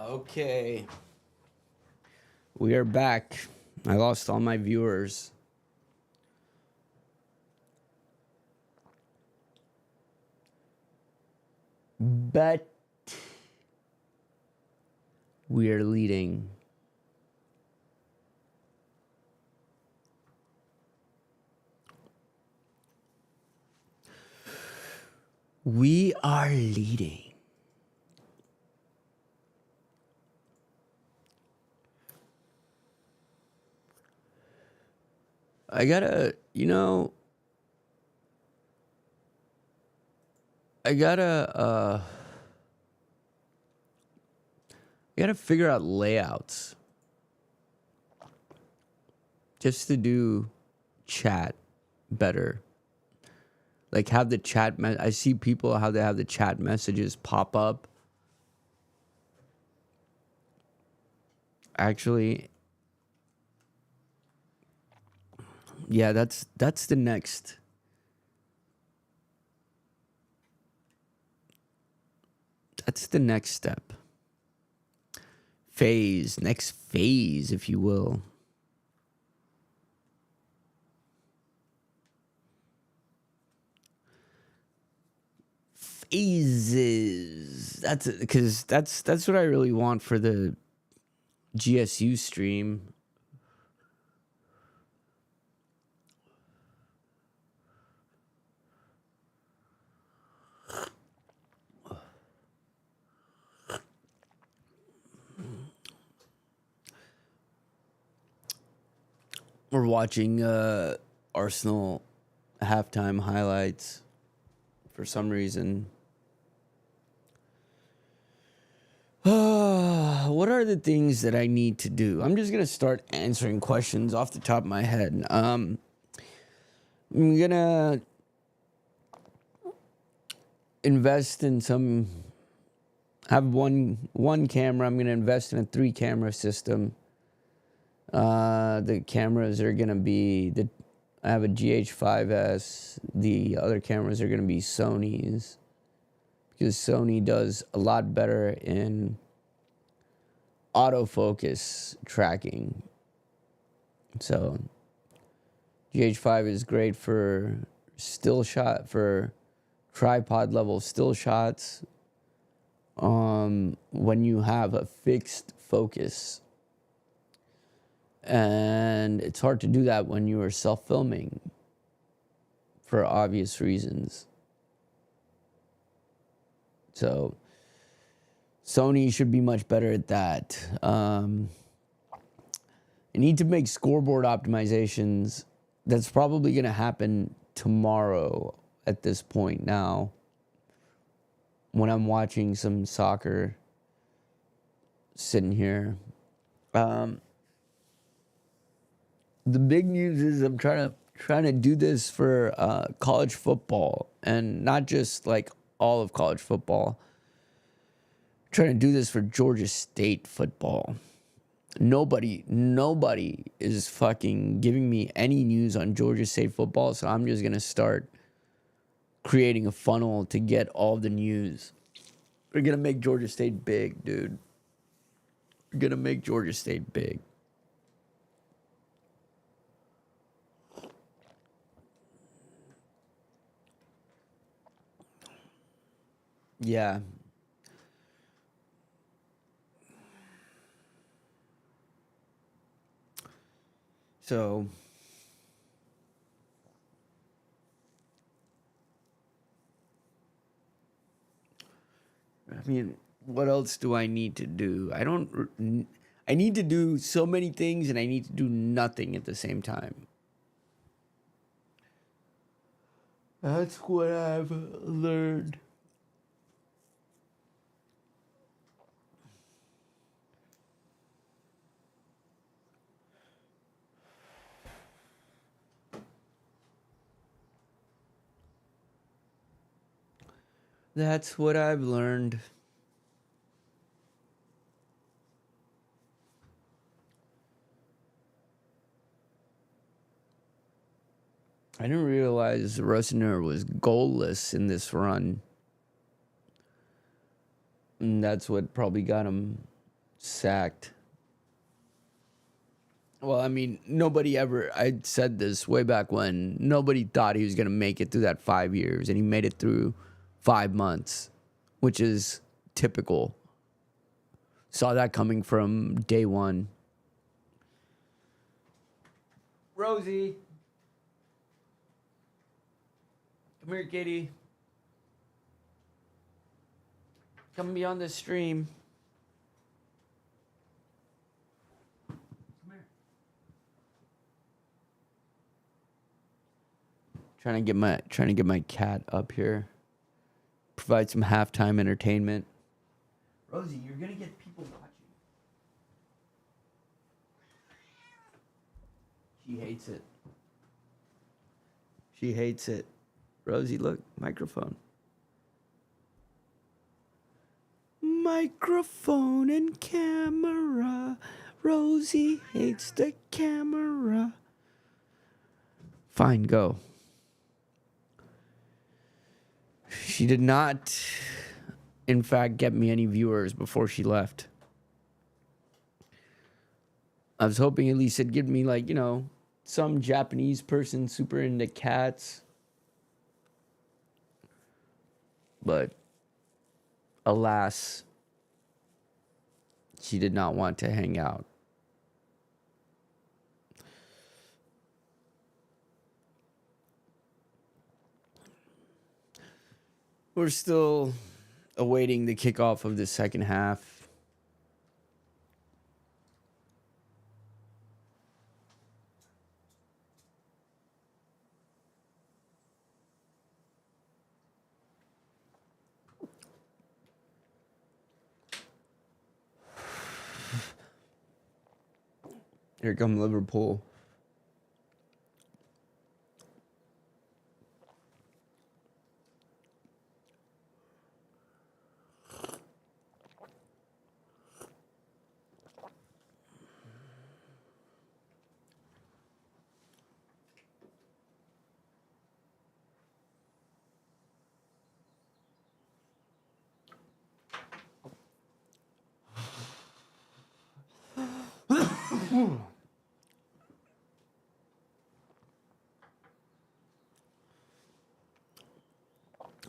Okay. We are back. I lost all my viewers. But we are leading. We are leading. I gotta, I gotta figure out layouts just to do chat better. Like have the chat, I see people how they have the chat messages pop up. Actually, yeah, that's the next. That's the next step. Next phase, if you will. Phases. That's what I really want for the GSU stream. We're watching Arsenal halftime highlights for some reason. What are the things that I need to do? I'm just gonna start answering questions off the top of my head. I'm gonna invest in some. Have one camera. I'm gonna invest in a 3-camera system. The cameras are gonna be I have a GH5S. The other cameras are gonna be Sony's because Sony does a lot better in autofocus tracking. So GH5 is great for tripod level still shots. When you have a fixed focus. And it's hard to do that when you are self-filming for obvious reasons. So Sony should be much better at that. I need to make scoreboard optimizations. That's probably going to happen tomorrow at this point now. When I'm watching some soccer, sitting here. The big news is I'm trying to do this for college football, and not just like all of college football. I'm trying to do this for Georgia State football. Nobody is fucking giving me any news on Georgia State football, so I'm just gonna start creating a funnel to get all the news. We're gonna make Georgia State big, dude. We're gonna make Georgia State big. Yeah. So I mean, what else do I need to do? I need to do so many things and I need to do nothing at the same time. That's what I've learned. That's what I've learned. I didn't realize Rosner was goalless in this run. And that's what probably got him sacked. Well, I mean, nobody ever, I said this way back when, nobody thought he was going to make it through that 5 years, and he made it through 5 months, which is typical. Saw that coming from day one. Rosie. Come here, kitty. Come be on this stream. Come here. Trying to get my cat up here. Provide some halftime entertainment. Rosie, you're gonna get people watching. She hates it. She hates it. Rosie, look, microphone. Microphone and camera. Rosie hates the camera. Fine, go. She did not, in fact, get me any viewers before she left. I was hoping at least it'd give me, like, some Japanese person super into cats. But alas, she did not want to hang out. We're still awaiting the kickoff of the second half. Here come Liverpool.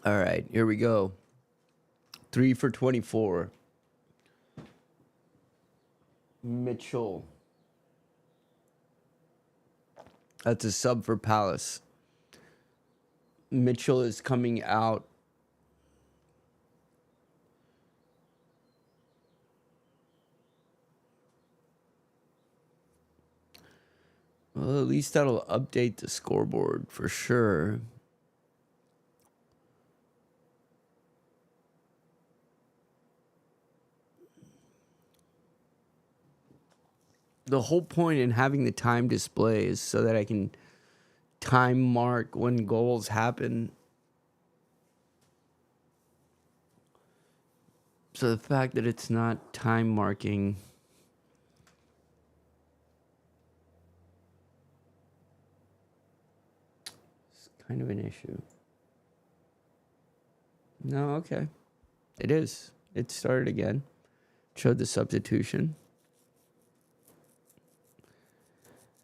All right, here we go. 3 for 24. Mitchell. That's a sub for Palace. Mitchell is coming out. Well, at least that'll update the scoreboard for sure. The whole point in having the time display is so that I can time mark when goals happen. So the fact that it's not time marking is kind of an issue. No, okay. It is. It started again. Showed the substitution.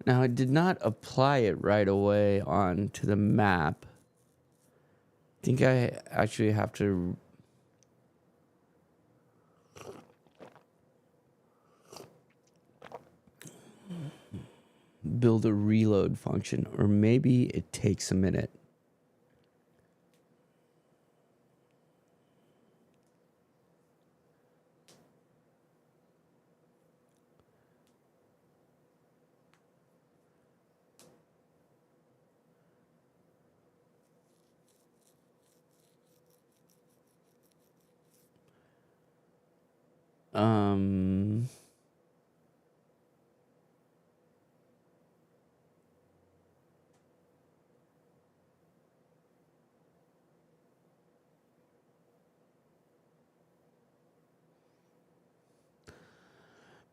Now, it did not apply it right away onto the map. I think I actually have to build a reload function, or maybe it takes a minute.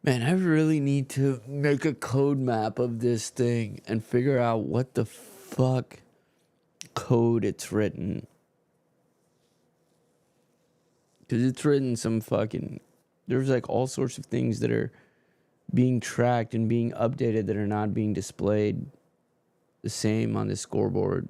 Man, I really need to make a code map of this thing and figure out what the fuck code it's written. Because it's written some fucking... There's like all sorts of things that are being tracked and being updated that are not being displayed the same on the scoreboard.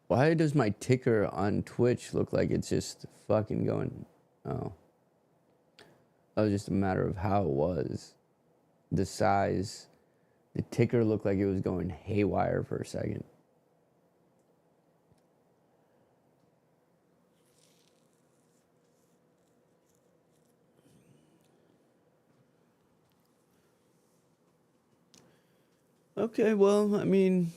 Why does my ticker on Twitch look like it's just fucking going... Oh. That was just a matter of how it was. The size. The ticker looked like it was going haywire for a second. Okay, well, I mean...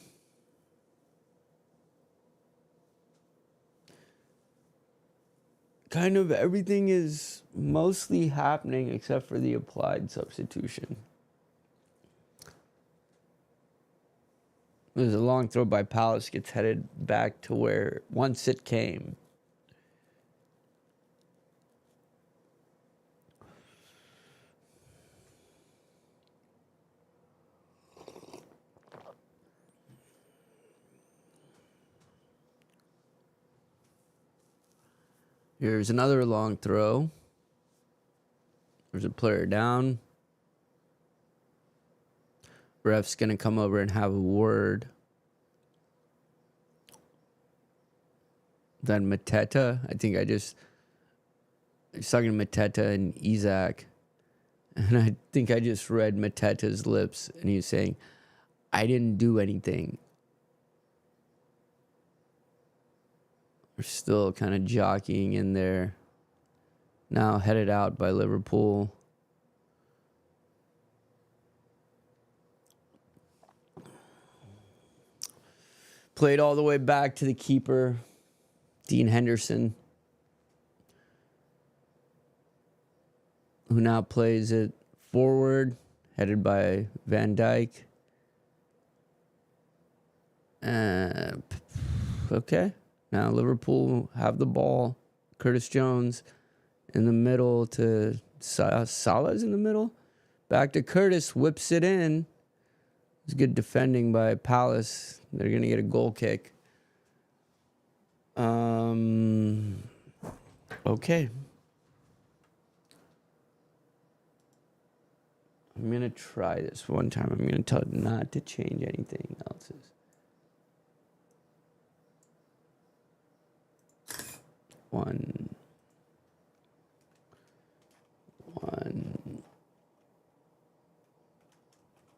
Kind of everything is mostly happening except for the applied substitution. There's a long throw by Palace, gets headed back to where once it came. Here's another long throw. There's a player down. Ref's going to come over and have a word. Then Mateta. I was talking to Mateta and Isaac. And I think I just read Mateta's lips. And he was saying, I didn't do anything. We're still kind of jockeying in there. Now headed out by Liverpool. Played all the way back to the keeper, Dean Henderson, who now plays it forward, headed by Van Dijk. Okay. Now Liverpool have the ball. Curtis Jones in the middle to Salah's in the middle. Back to Curtis, whips it in. It's good defending by Palace. They're going to get a goal kick. Okay. I'm going to try this one time. I'm going to tell it not to change anything else's. One.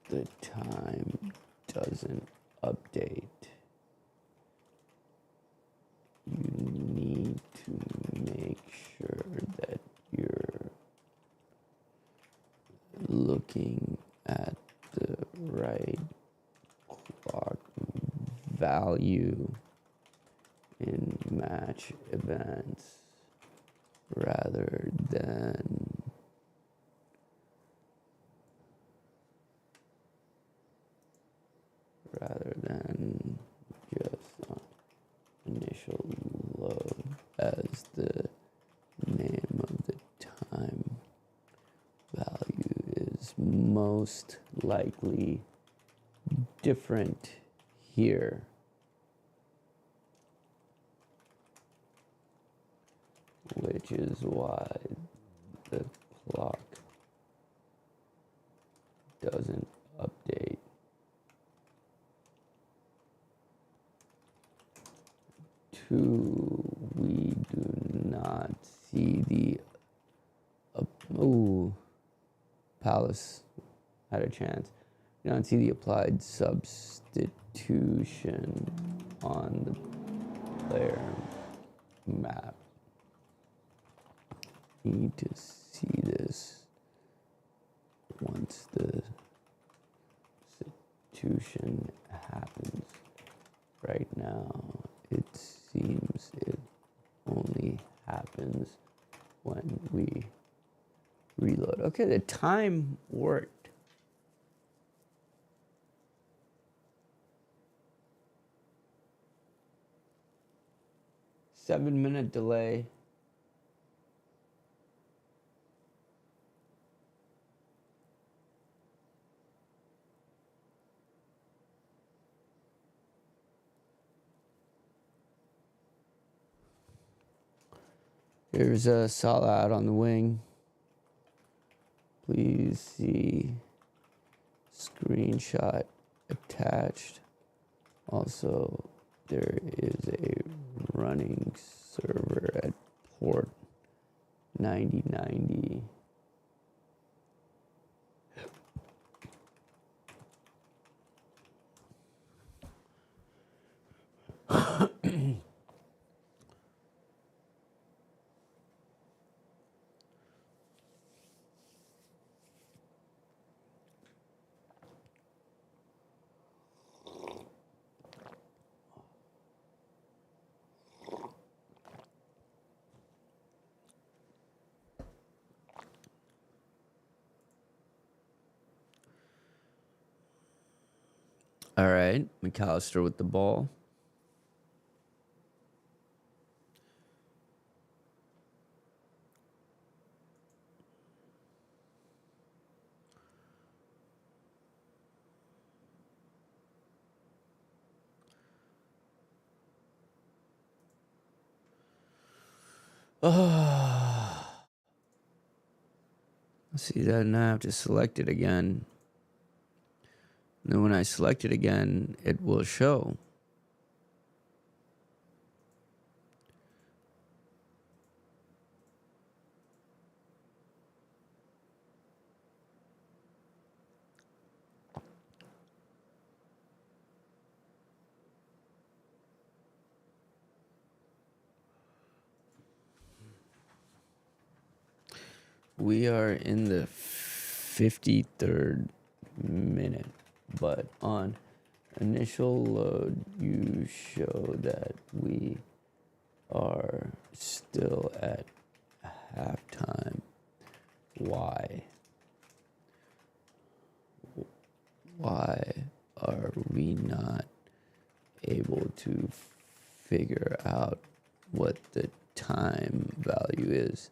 The time doesn't update. You need to make sure that you're looking at the right clock value in match events rather than just initial load, as the name of the time value is most likely different here. Which is why the clock doesn't update. Two, we do not see the... Palace had a chance. We don't see the applied substitution on the player map. Need to see this once the substitution happens. Right now, it seems it only happens when we reload. Okay, the time worked. Seven-minute delay. Here's a Salah out on the wing. Please see screenshot attached. Also, there is a running server at port 9090. All right, McAllister with the ball. Oh, see that now I have to select it again. And then when I select it again, it will show. We are in the 53rd minute, but on initial load, you show that we are still at halftime. Why? Why are we not able to figure out what the time value is?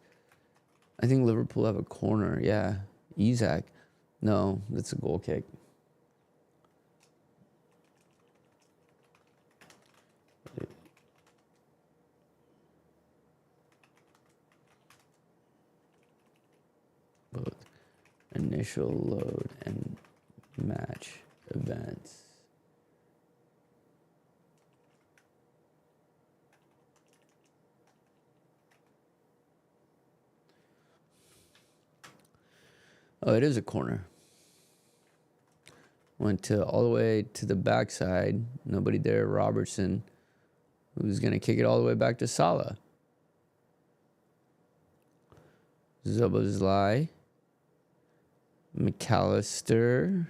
I think Liverpool have a corner. Yeah. Isaac. No, that's a goal kick. Both initial load and match events. Oh, it is a corner. Went to all the way to the backside. Nobody there. Robertson, who's going to kick it all the way back to Salah. Zobozlai. McAllister.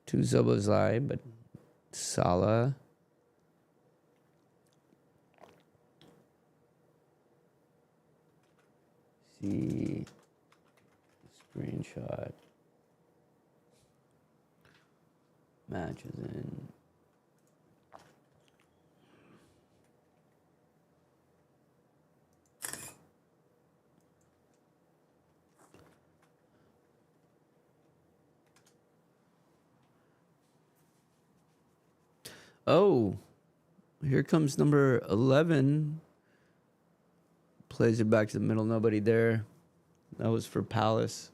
To Zobozlai, but Salah. See screenshot. Matches in. Oh, here comes number 11. Plays it back to the middle. Nobody there. That was for Palace.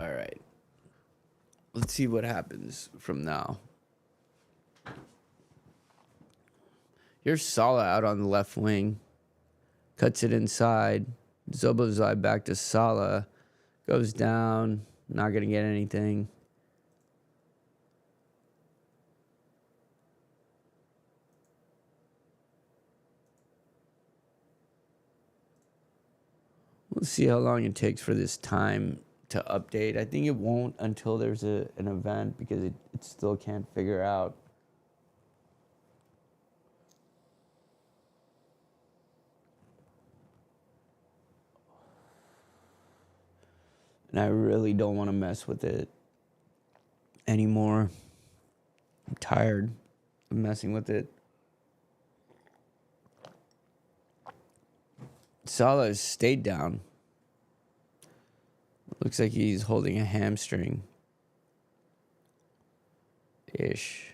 All right. Let's see what happens from now. Here's Salah out on the left wing. Cuts it inside. Zobozlai back to Salah. Goes down. Not going to get anything. We'll see how long it takes for this time to update. I think it won't until there's an event because it still can't figure out. And I really don't want to mess with it anymore. I'm tired of messing with it. Salah has stayed down. Looks like he's holding a hamstring. Ish.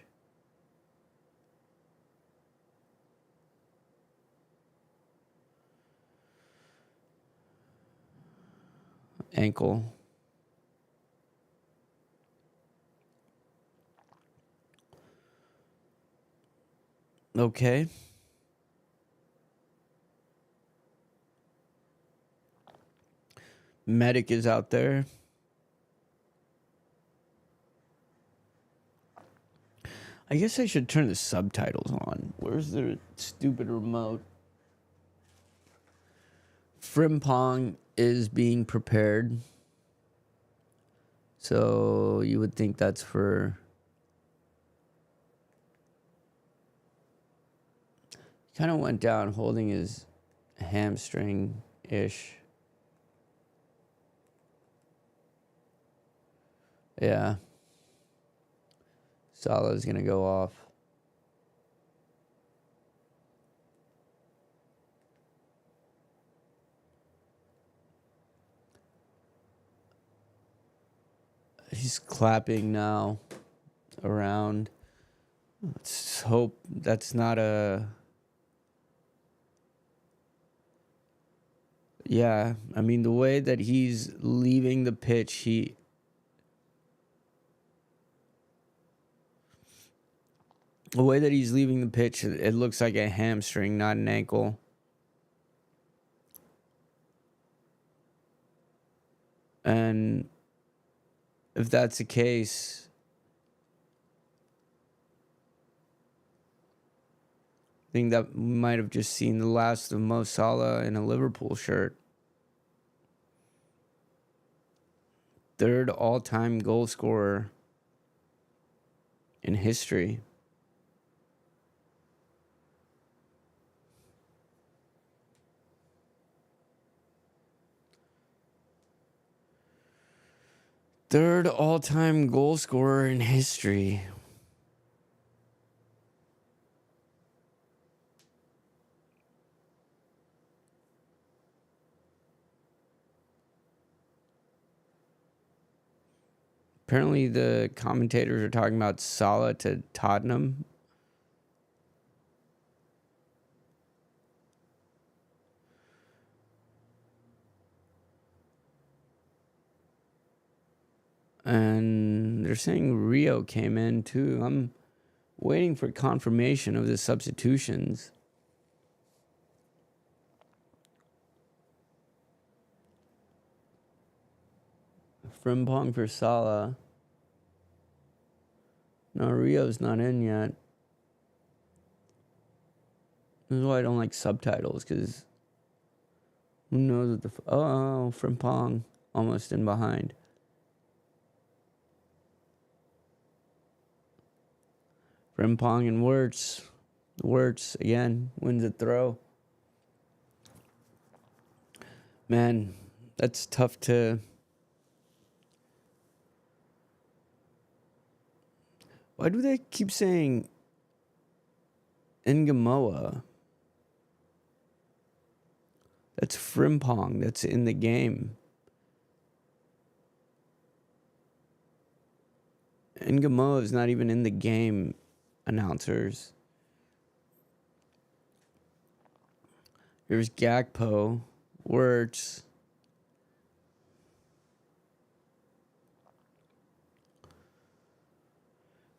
Ankle. Okay. Medic is out there. I guess I should turn the subtitles on. Where's the stupid remote? Frimpong is being prepared. So you would think that's for... Kind of went down holding his hamstring-ish. Yeah. Salah's going to go off. He's clapping now around. Let's hope that's not a... Yeah, I mean, the way that he's leaving the pitch, the way that he's leaving the pitch, it looks like a hamstring, not an ankle. And if that's the case, I think that we might have just seen the last of Mo Salah in a Liverpool shirt. Third all-time goal scorer in history. Third all-time goal scorer in history. Apparently the commentators are talking about Salah to Tottenham. And they're saying Rio came in too. I'm waiting for confirmation of the substitutions. Frimpong for Salah. No, Rio's not in yet. This is why I don't like subtitles, because who knows what the... Frimpong almost in behind. Frimpong and Wirtz. Wirtz, again, wins a throw. Man, that's tough to... Why do they keep saying Ngamoa? That's Frimpong. That's in the game. Ngamoa is not even in the game, announcers. Here's Gakpo. Wirtz.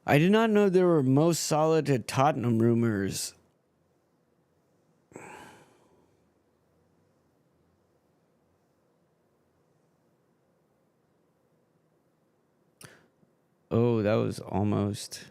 I did not know there were most solid at Tottenham rumors. Oh, that was almost...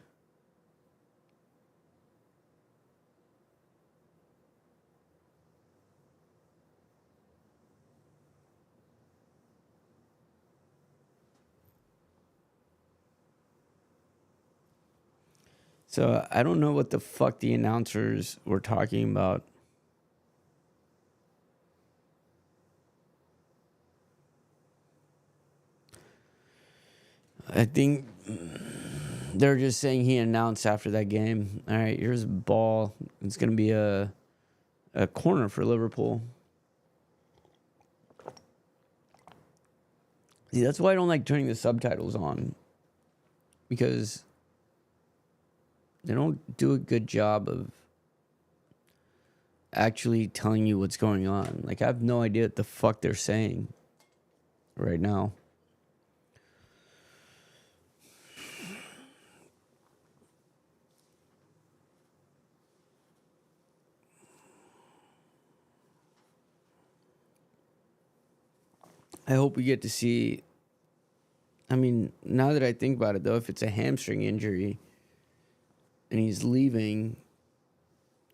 So I don't know what the fuck the announcers were talking about. I think they're just saying he announced after that game. All right, here's a ball. It's going to be a corner for Liverpool. See, that's why I don't like turning the subtitles on, because they don't do a good job of actually telling you what's going on. Like, I have no idea what the fuck they're saying right now. I hope we get to see. I mean, now that I think about it, though, if it's a hamstring injury and he's leaving,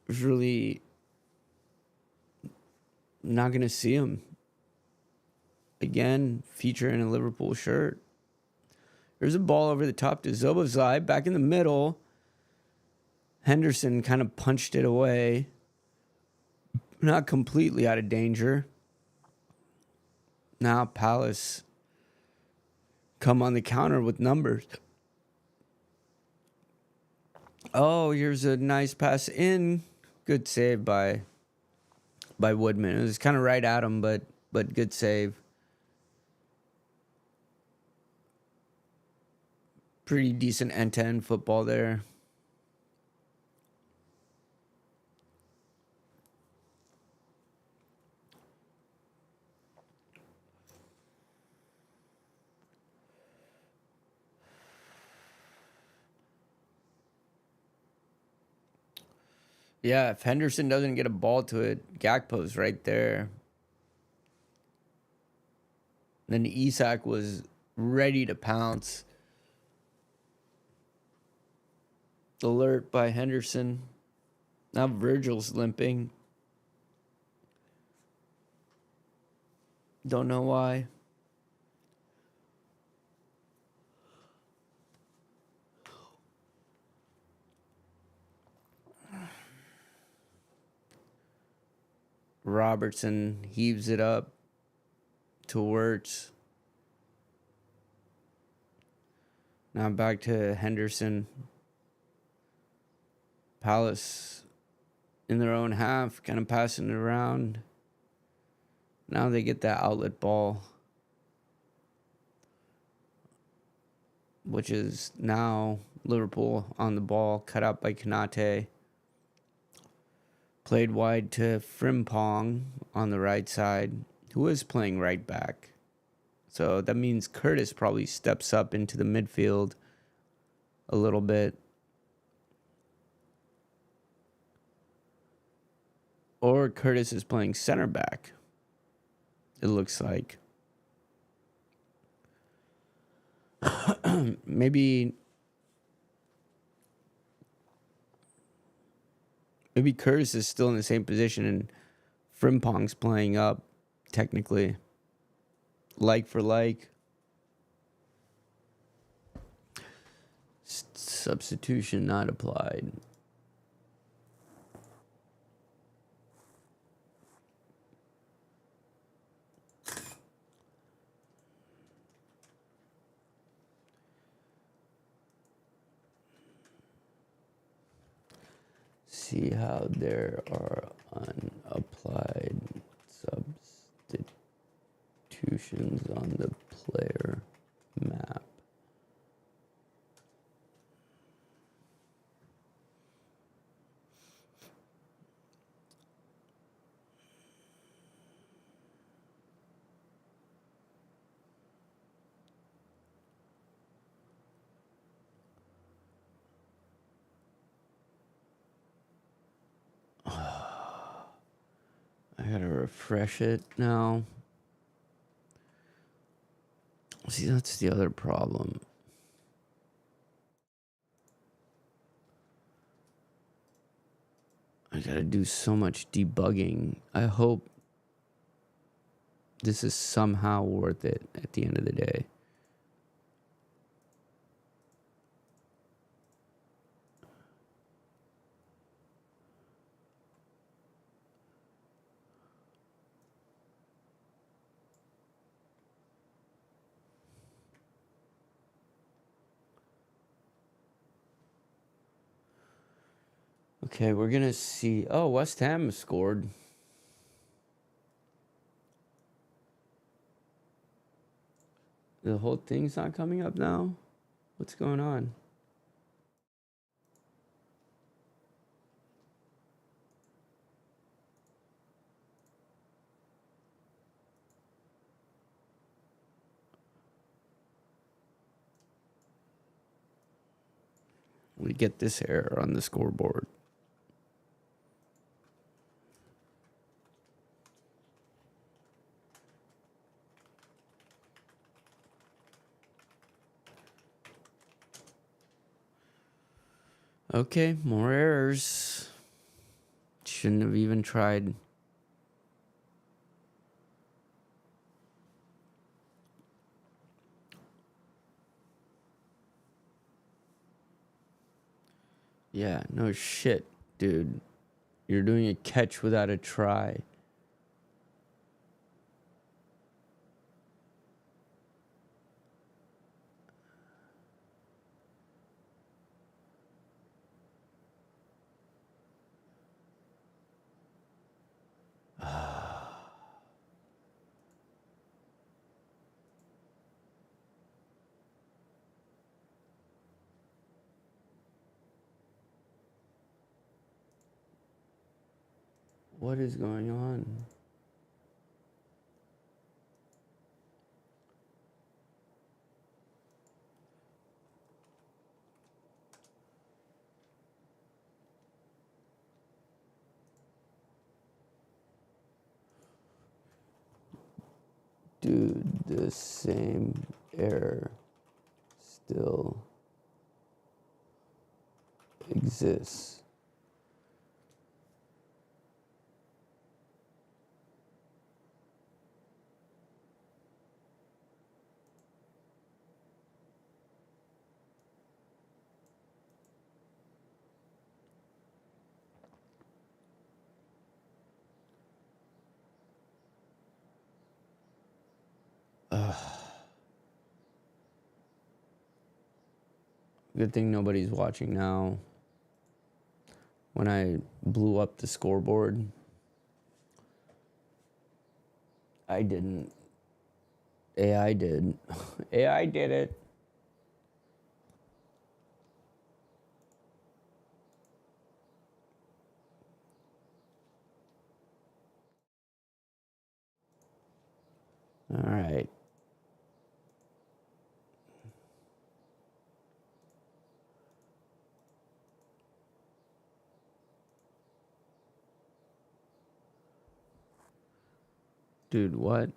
there's really not going to see him again featuring a Liverpool shirt. There's a ball over the top to Zobozlai, back in the middle. Henderson kind of punched it away. Not completely out of danger. Now Palace come on the counter with numbers. Oh, here's a nice pass in. Good save by Woodman. It was kind of right at him, but good save. Pretty decent end-to-end football there. Yeah, if Henderson doesn't get a ball to it, Gakpo's right there. Then Isak was ready to pounce. Alert by Henderson. Now Virgil's limping. Don't know why. Robertson heaves it up to Wirtz. Now back to Henderson. Palace in their own half, kind of passing it around. Now they get that outlet ball, which is now Liverpool on the ball, cut out by Konate. Played wide to Frimpong on the right side, who is playing right back. So that means Curtis probably steps up into the midfield a little bit. Or Curtis is playing center back, it looks like. Maybe Curtis is still in the same position and Frimpong's playing up, technically. Like for like. Substitution not applied. See how there are unapplied substitutions on the player map. I gotta refresh it now. See, that's the other problem. I gotta do so much debugging. I hope this is somehow worth it at the end of the day. Okay, we're gonna see. Oh, West Ham scored. The whole thing's not coming up now? What's going on? We get this error on the scoreboard. Okay, more errors. Shouldn't have even tried. Yeah, no shit, dude. You're doing a catch without a try. What is going on? Dude, the same error still exists. Good thing nobody's watching now. When I blew up the scoreboard, I didn't. AI did. AI did it. All right. Dude, what?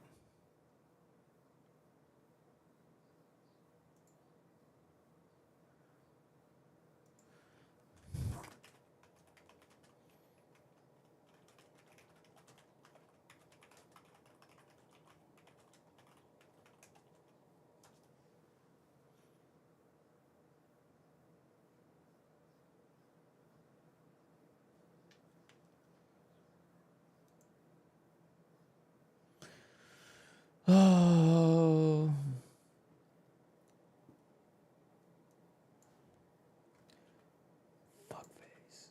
Oh. Fuckface.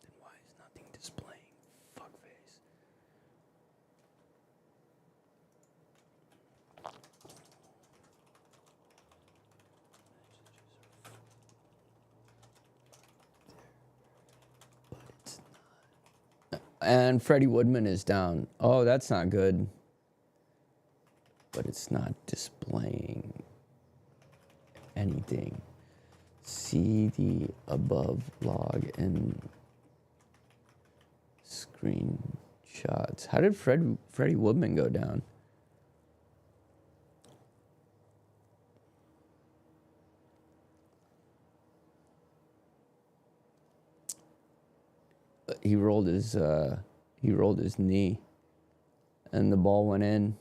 Then why is nothing displaying? Fuckface. And Freddie Woodman is down. Oh, that's not good. But it's not displaying anything. See the above log and screenshots. How did Freddie Woodman go down? He rolled his knee, and the ball went in.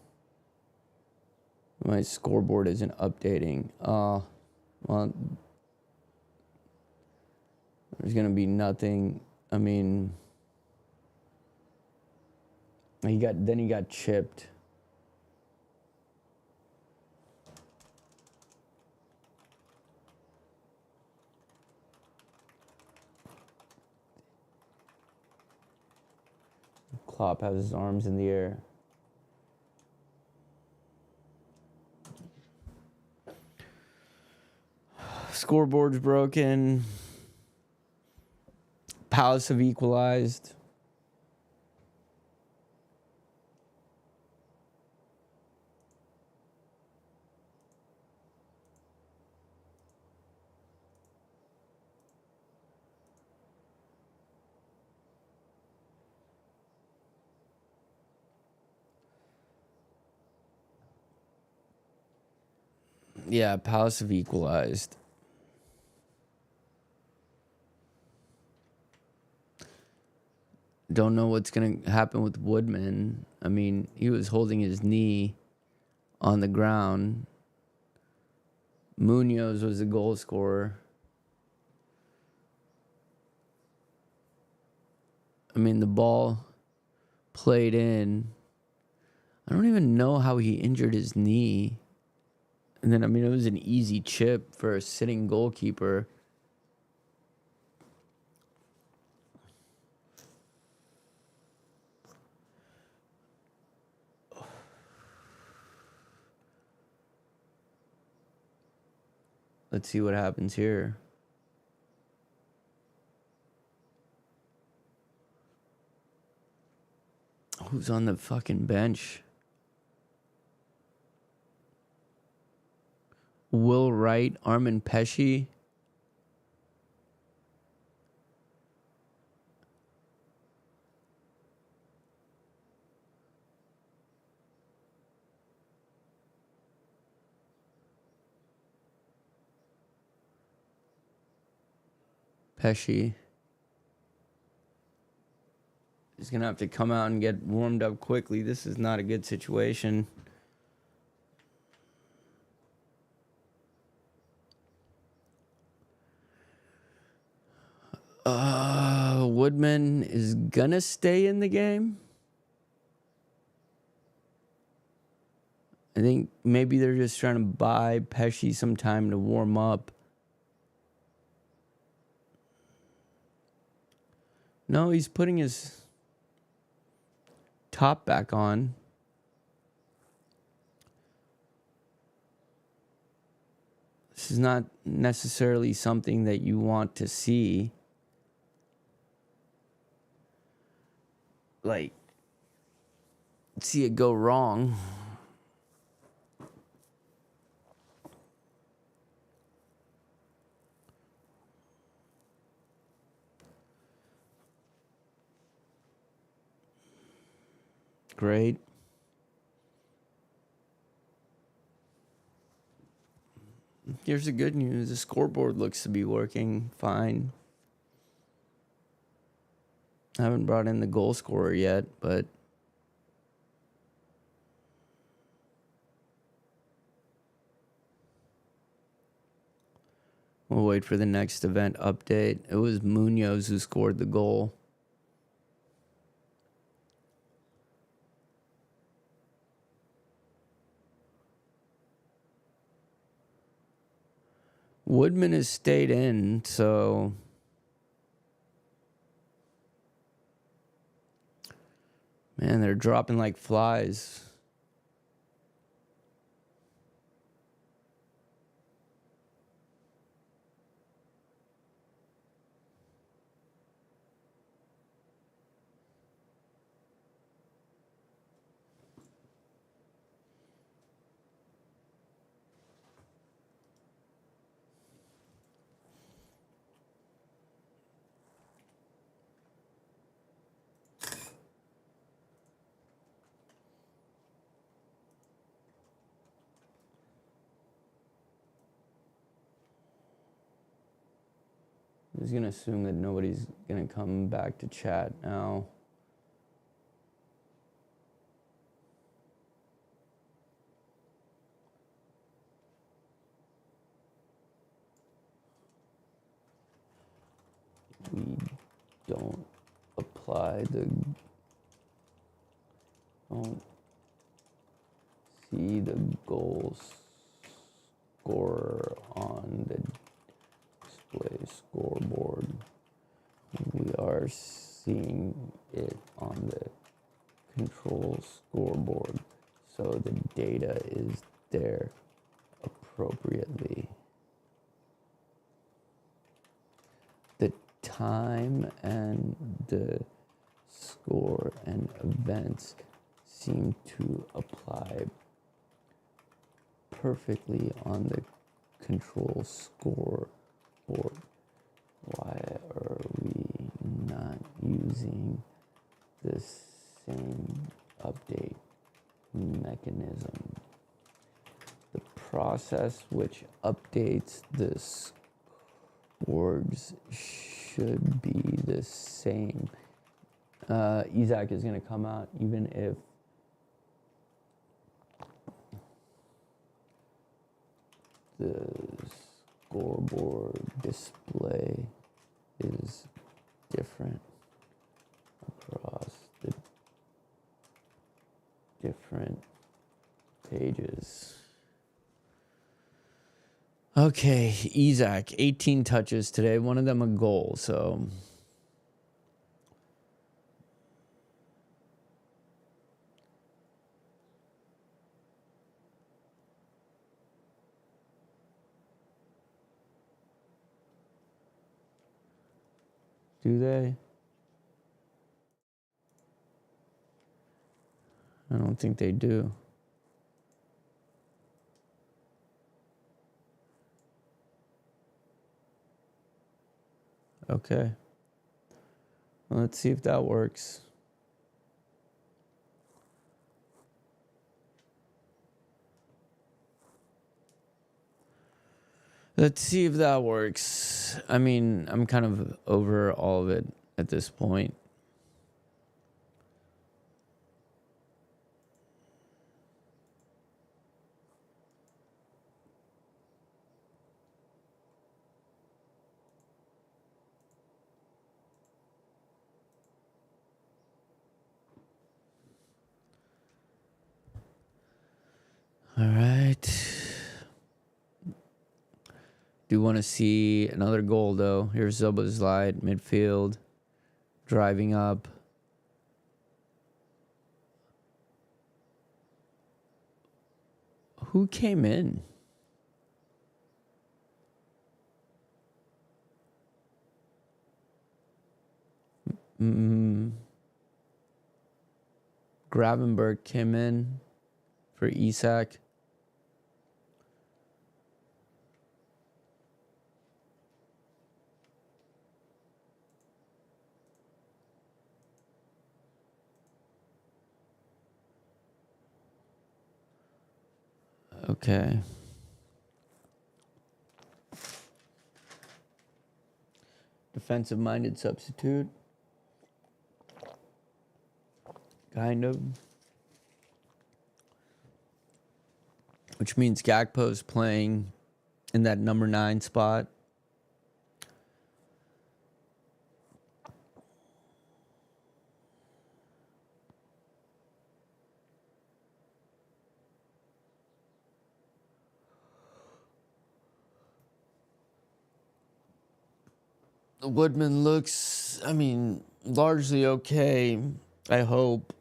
My scoreboard isn't updating. Well, there's gonna be nothing. I mean, he got chipped. Klopp has his arms in the air. Scoreboard's broken. Palace have equalized. Yeah, Palace have equalized. Don't know what's going to happen with Woodman. I mean, he was holding his knee on the ground. Munoz was the goal scorer. I mean, the ball played in. I don't even know how he injured his knee. And then, I mean, it was an easy chip for a sitting goalkeeper. Let's see what happens here. Who's on the fucking bench? Will Wright, Armin Pesci. Pesci is going to have to come out and get warmed up quickly. This is not a good situation. Woodman is going to stay in the game. I think maybe they're just trying to buy Pesci some time to warm up. No, he's putting his top back on. This is not necessarily something that you want to see. Like, see it go wrong. Great. Here's the good news. The scoreboard looks to be working fine. I haven't brought in the goal scorer yet, but we'll wait for the next event update. It was Munoz who scored the goal. Woodman has stayed in, so man, they're dropping like flies. I'm just gonna assume that nobody's gonna come back to chat now. We don't don't see the goal scorer on the display scoreboard. We are seeing it on the control scoreboard, so the data is there appropriately. time and the score and events seem to apply perfectly on the control scoreboard. Why are we not using the same update mechanism? The process which updates the scores should be the same. Isaac is going to come out even if the scoreboard display is different across the different pages. Okay, Isaac, 18 touches today, one of them a goal, so do they? I don't think they do. Okay. Well, let's see if that works. Let's see if that works. I mean, I'm kind of over all of it at this point. All right. Do want to see another goal, though. Here's Zoboslai, midfield, driving up. Who came in? Gravenberg came in for Isak. Okay. Defensive-minded substitute. Kind of. Which means Gakpo's playing in that number 9 spot. Woodman looks, I mean, largely okay, I hope.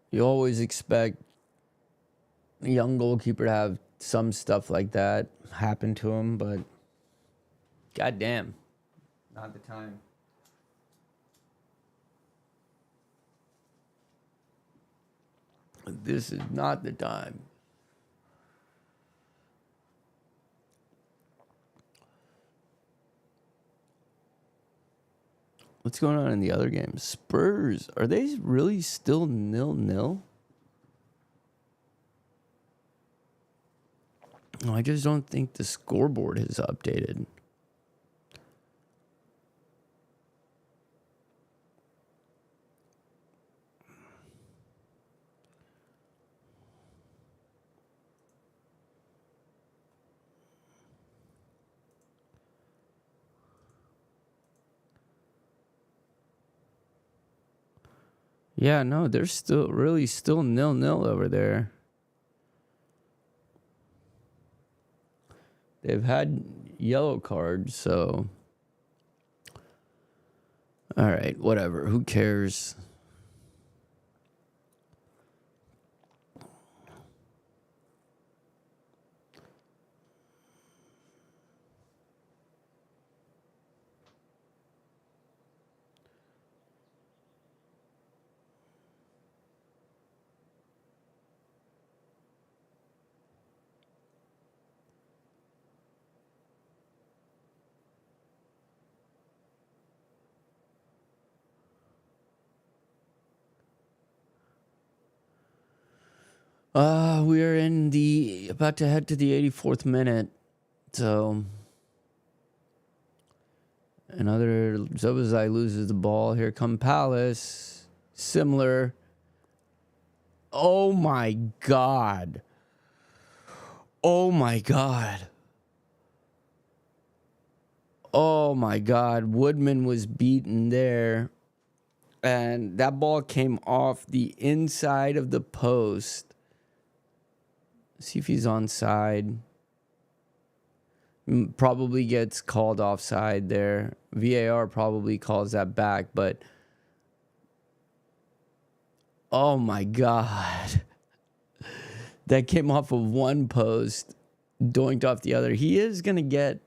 You always expect a young goalkeeper to have some stuff like that happen to him, but goddamn, not the time. This is not the time. What's going on in the other games? Spurs, are they really still 0-0? No, I just don't think the scoreboard has updated. Yeah, no, they're still 0-0 over there. They've had yellow cards, so All right, whatever. Who cares? We are about to head to the 84th minute. So another Zobazai loses the ball. Here come Palace. Similar. Oh my God. Oh my God. Oh my God. Woodman was beaten there. And that ball came off the inside of the post. See if he's onside. Probably gets called offside there. VAR probably calls that back, but oh my God. That came off of one post, doinked off the other. He is going to get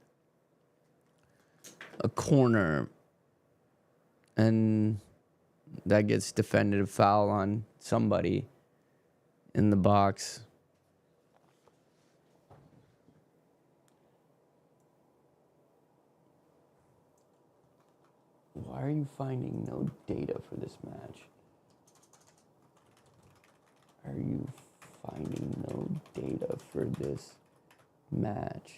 a corner, and that gets defended a foul on somebody in the box. Why are you finding no data for this match? Are you finding no data for this match?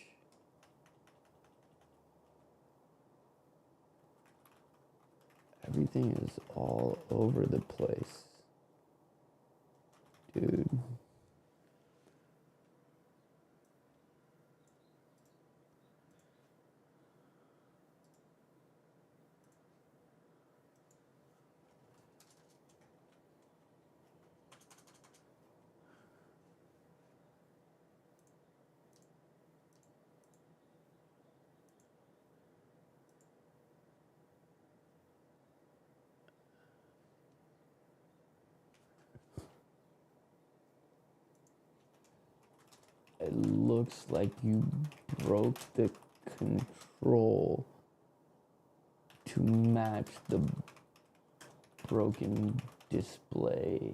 Everything is all over the place, dude. It looks like you broke the control to match the broken display.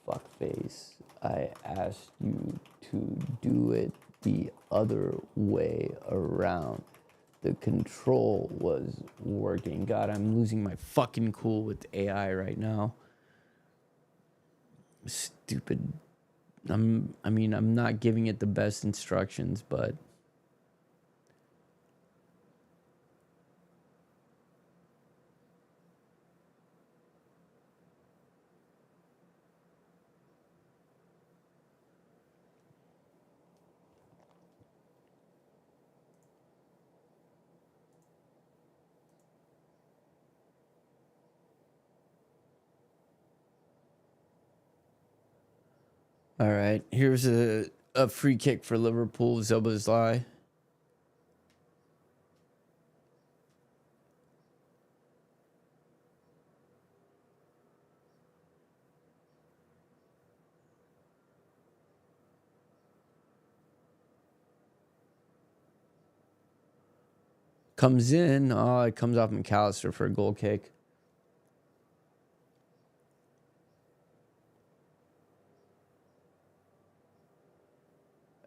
Fuckface. I asked you to do it the other way around. The control was working. God, I'm losing my fucking cool with AI right now. Stupid. I'm not giving it the best instructions, but all right. Here's a free kick for Liverpool. Zobazlai. Comes in. Oh, it comes off McAllister for a goal kick.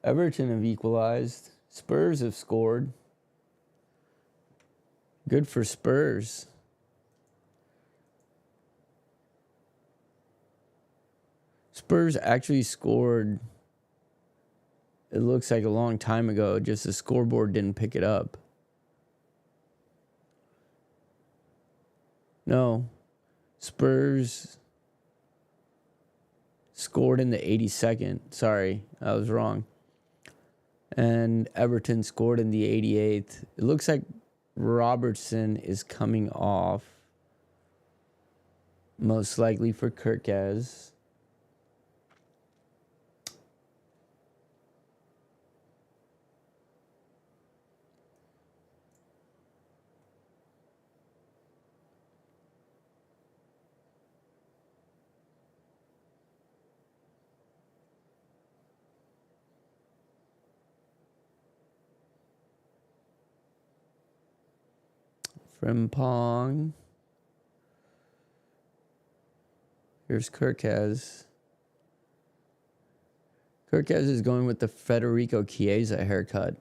Everton have equalized. Spurs have scored. Good for Spurs. Spurs actually scored, it looks like a long time ago, just the scoreboard didn't pick it up. No. Spurs scored in the 82nd. Sorry, I was wrong. And Everton scored in the 88th. It looks like Robertson is coming off. Most likely for Kirkez. Frimpong. Here's Kirkaz. Kirkaz is going with the Federico Chiesa haircut.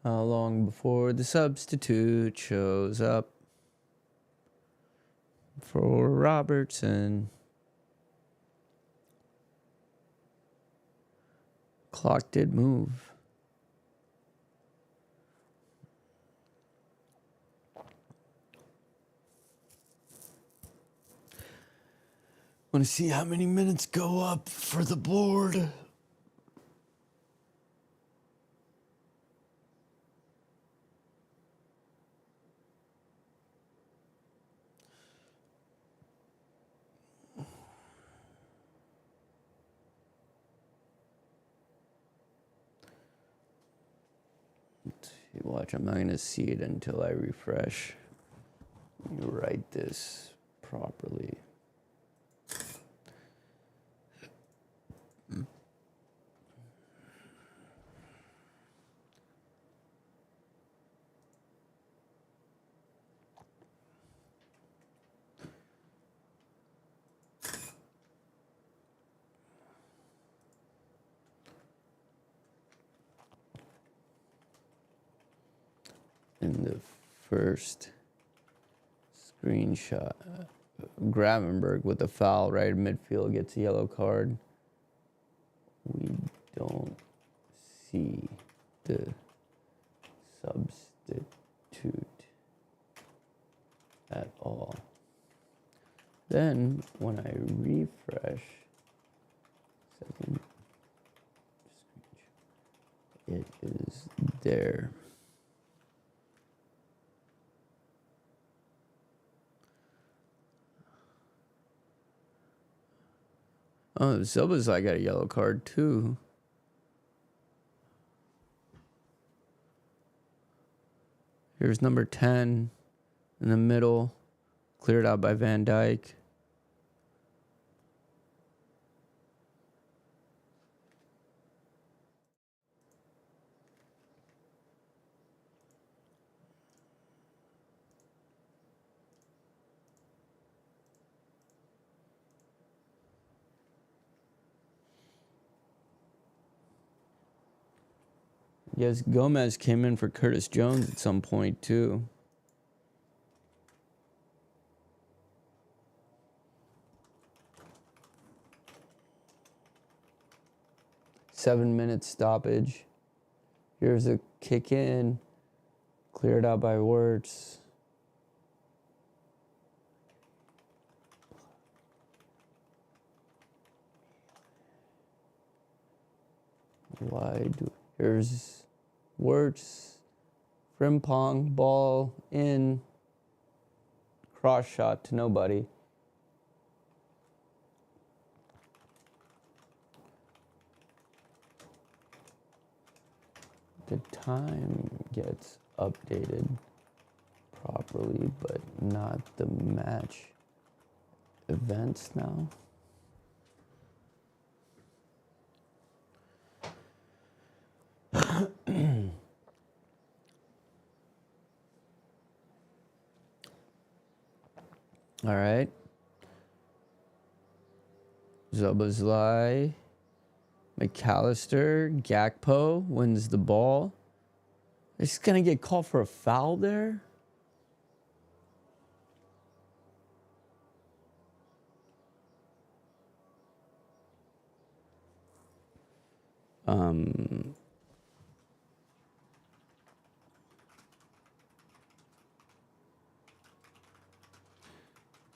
How long before the substitute shows up for Robertson? Clock did move. Want to see how many minutes go up for the board? Watch, I'm not going to see it until I refresh. Let me write this properly. In the first screenshot, Gravenberg with a foul right in midfield gets a yellow card. We don't see the substitute at all. Then when I refresh, it is there. Oh, Zobazai got a yellow card too. Here's number 10 in the middle, cleared out by Van Dijk. Yes, Gomez came in for Curtis Jones at some point too. Seven-minute stoppage. Here's a kick in, cleared out by Wirtz. Here's Wirtz, Frimpong, ball in, cross shot to nobody. The time gets updated properly, but not the match events now. All right. Zobazlai, McAllister, Gakpo wins the ball. Is going to get called for a foul there?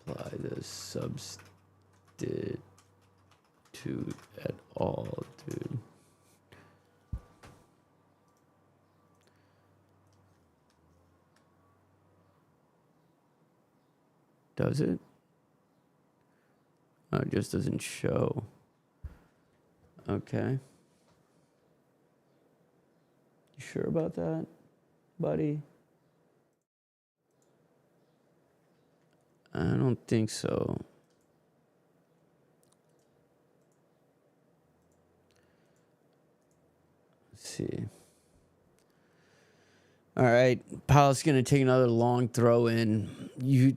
Apply the substitute at all, dude. Does it? Oh, it just doesn't show. Okay. sure about that, buddy? I don't think so. Let's see. All right, Palace going to take another long throw in. You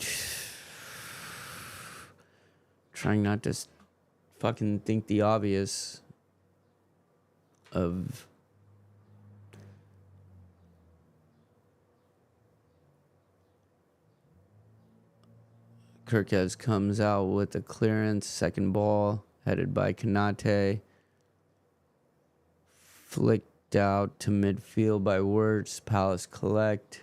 trying not to fucking think the obvious of Kirkez comes out with a clearance, second ball headed by Kanate, flicked out to midfield by Wirtz. Palace collect.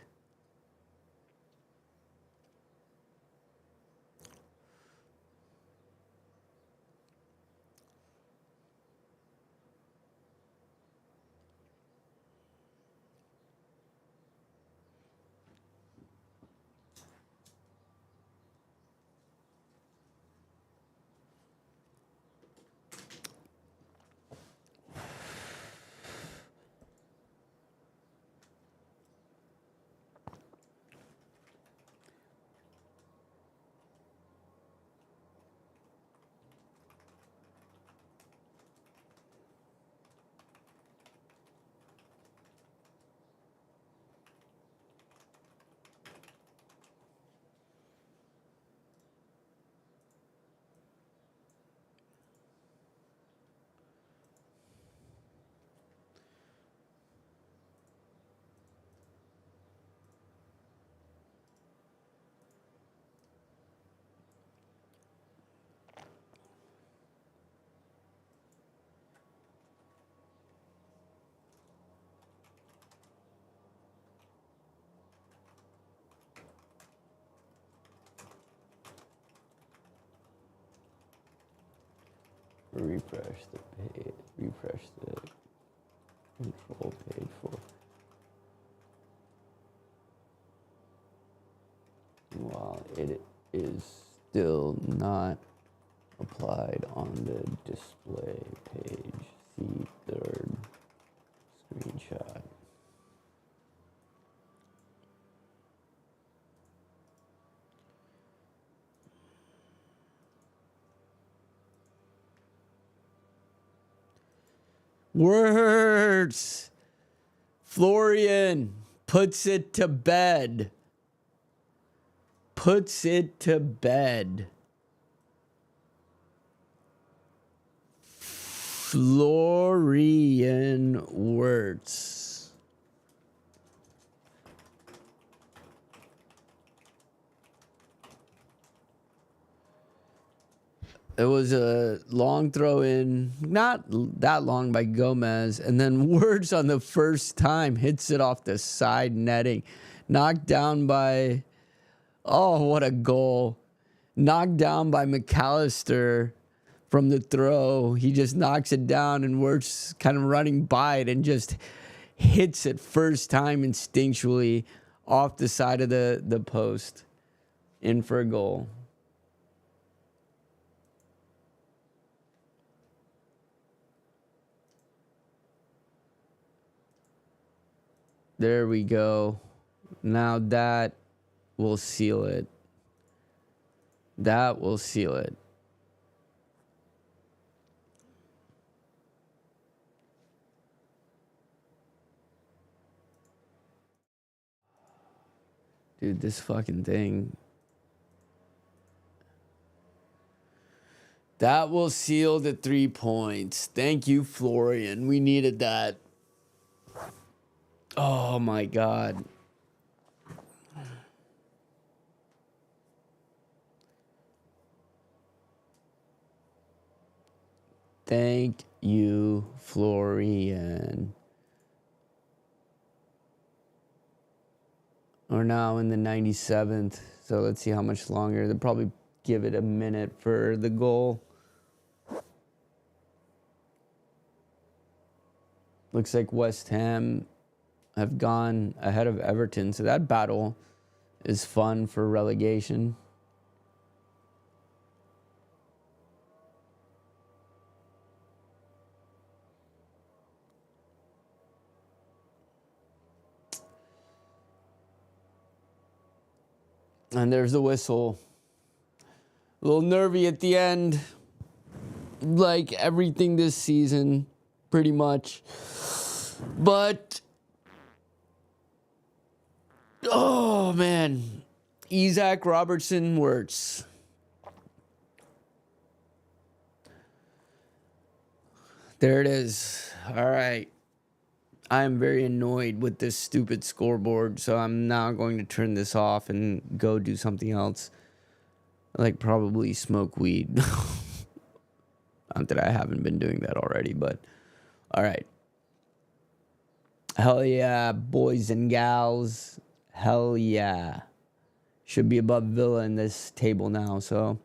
Refresh the page. Refresh the control page for. While it is still not applied on the display page, see third screenshot. Words. Florian puts it to bed. Puts it to bed. Florian Wirtz. It was a long throw in, not that long by Gomez, and then Wirtz on the first time hits it off the side netting. Knocked down by, oh, what a goal. Knocked down by McAllister from the throw. He just knocks it down, and Wirtz kind of running by it and just hits it first time instinctually off the side of the post. In for a goal. There we go. Now that will seal it. That will seal it. Dude, this fucking thing. That will seal the 3 points. Thank you, Florian. We needed that. Oh my God. Thank you, Florian. We're now in the 97th, so let's see how much longer. They'll probably give it a minute for the goal. Looks like West Ham have gone ahead of Everton, so that battle is fun for relegation. And there's the whistle. A little nervy at the end. Like everything this season, pretty much. But, oh man. Isaac Robertson Wirtz. There it is. All right. I am very annoyed with this stupid scoreboard, so I'm now going to turn this off and go do something else. Like probably smoke weed. Not that I haven't been doing that already, but all right. Hell yeah, boys and gals. Hell yeah. Should be above Villa in this table now, so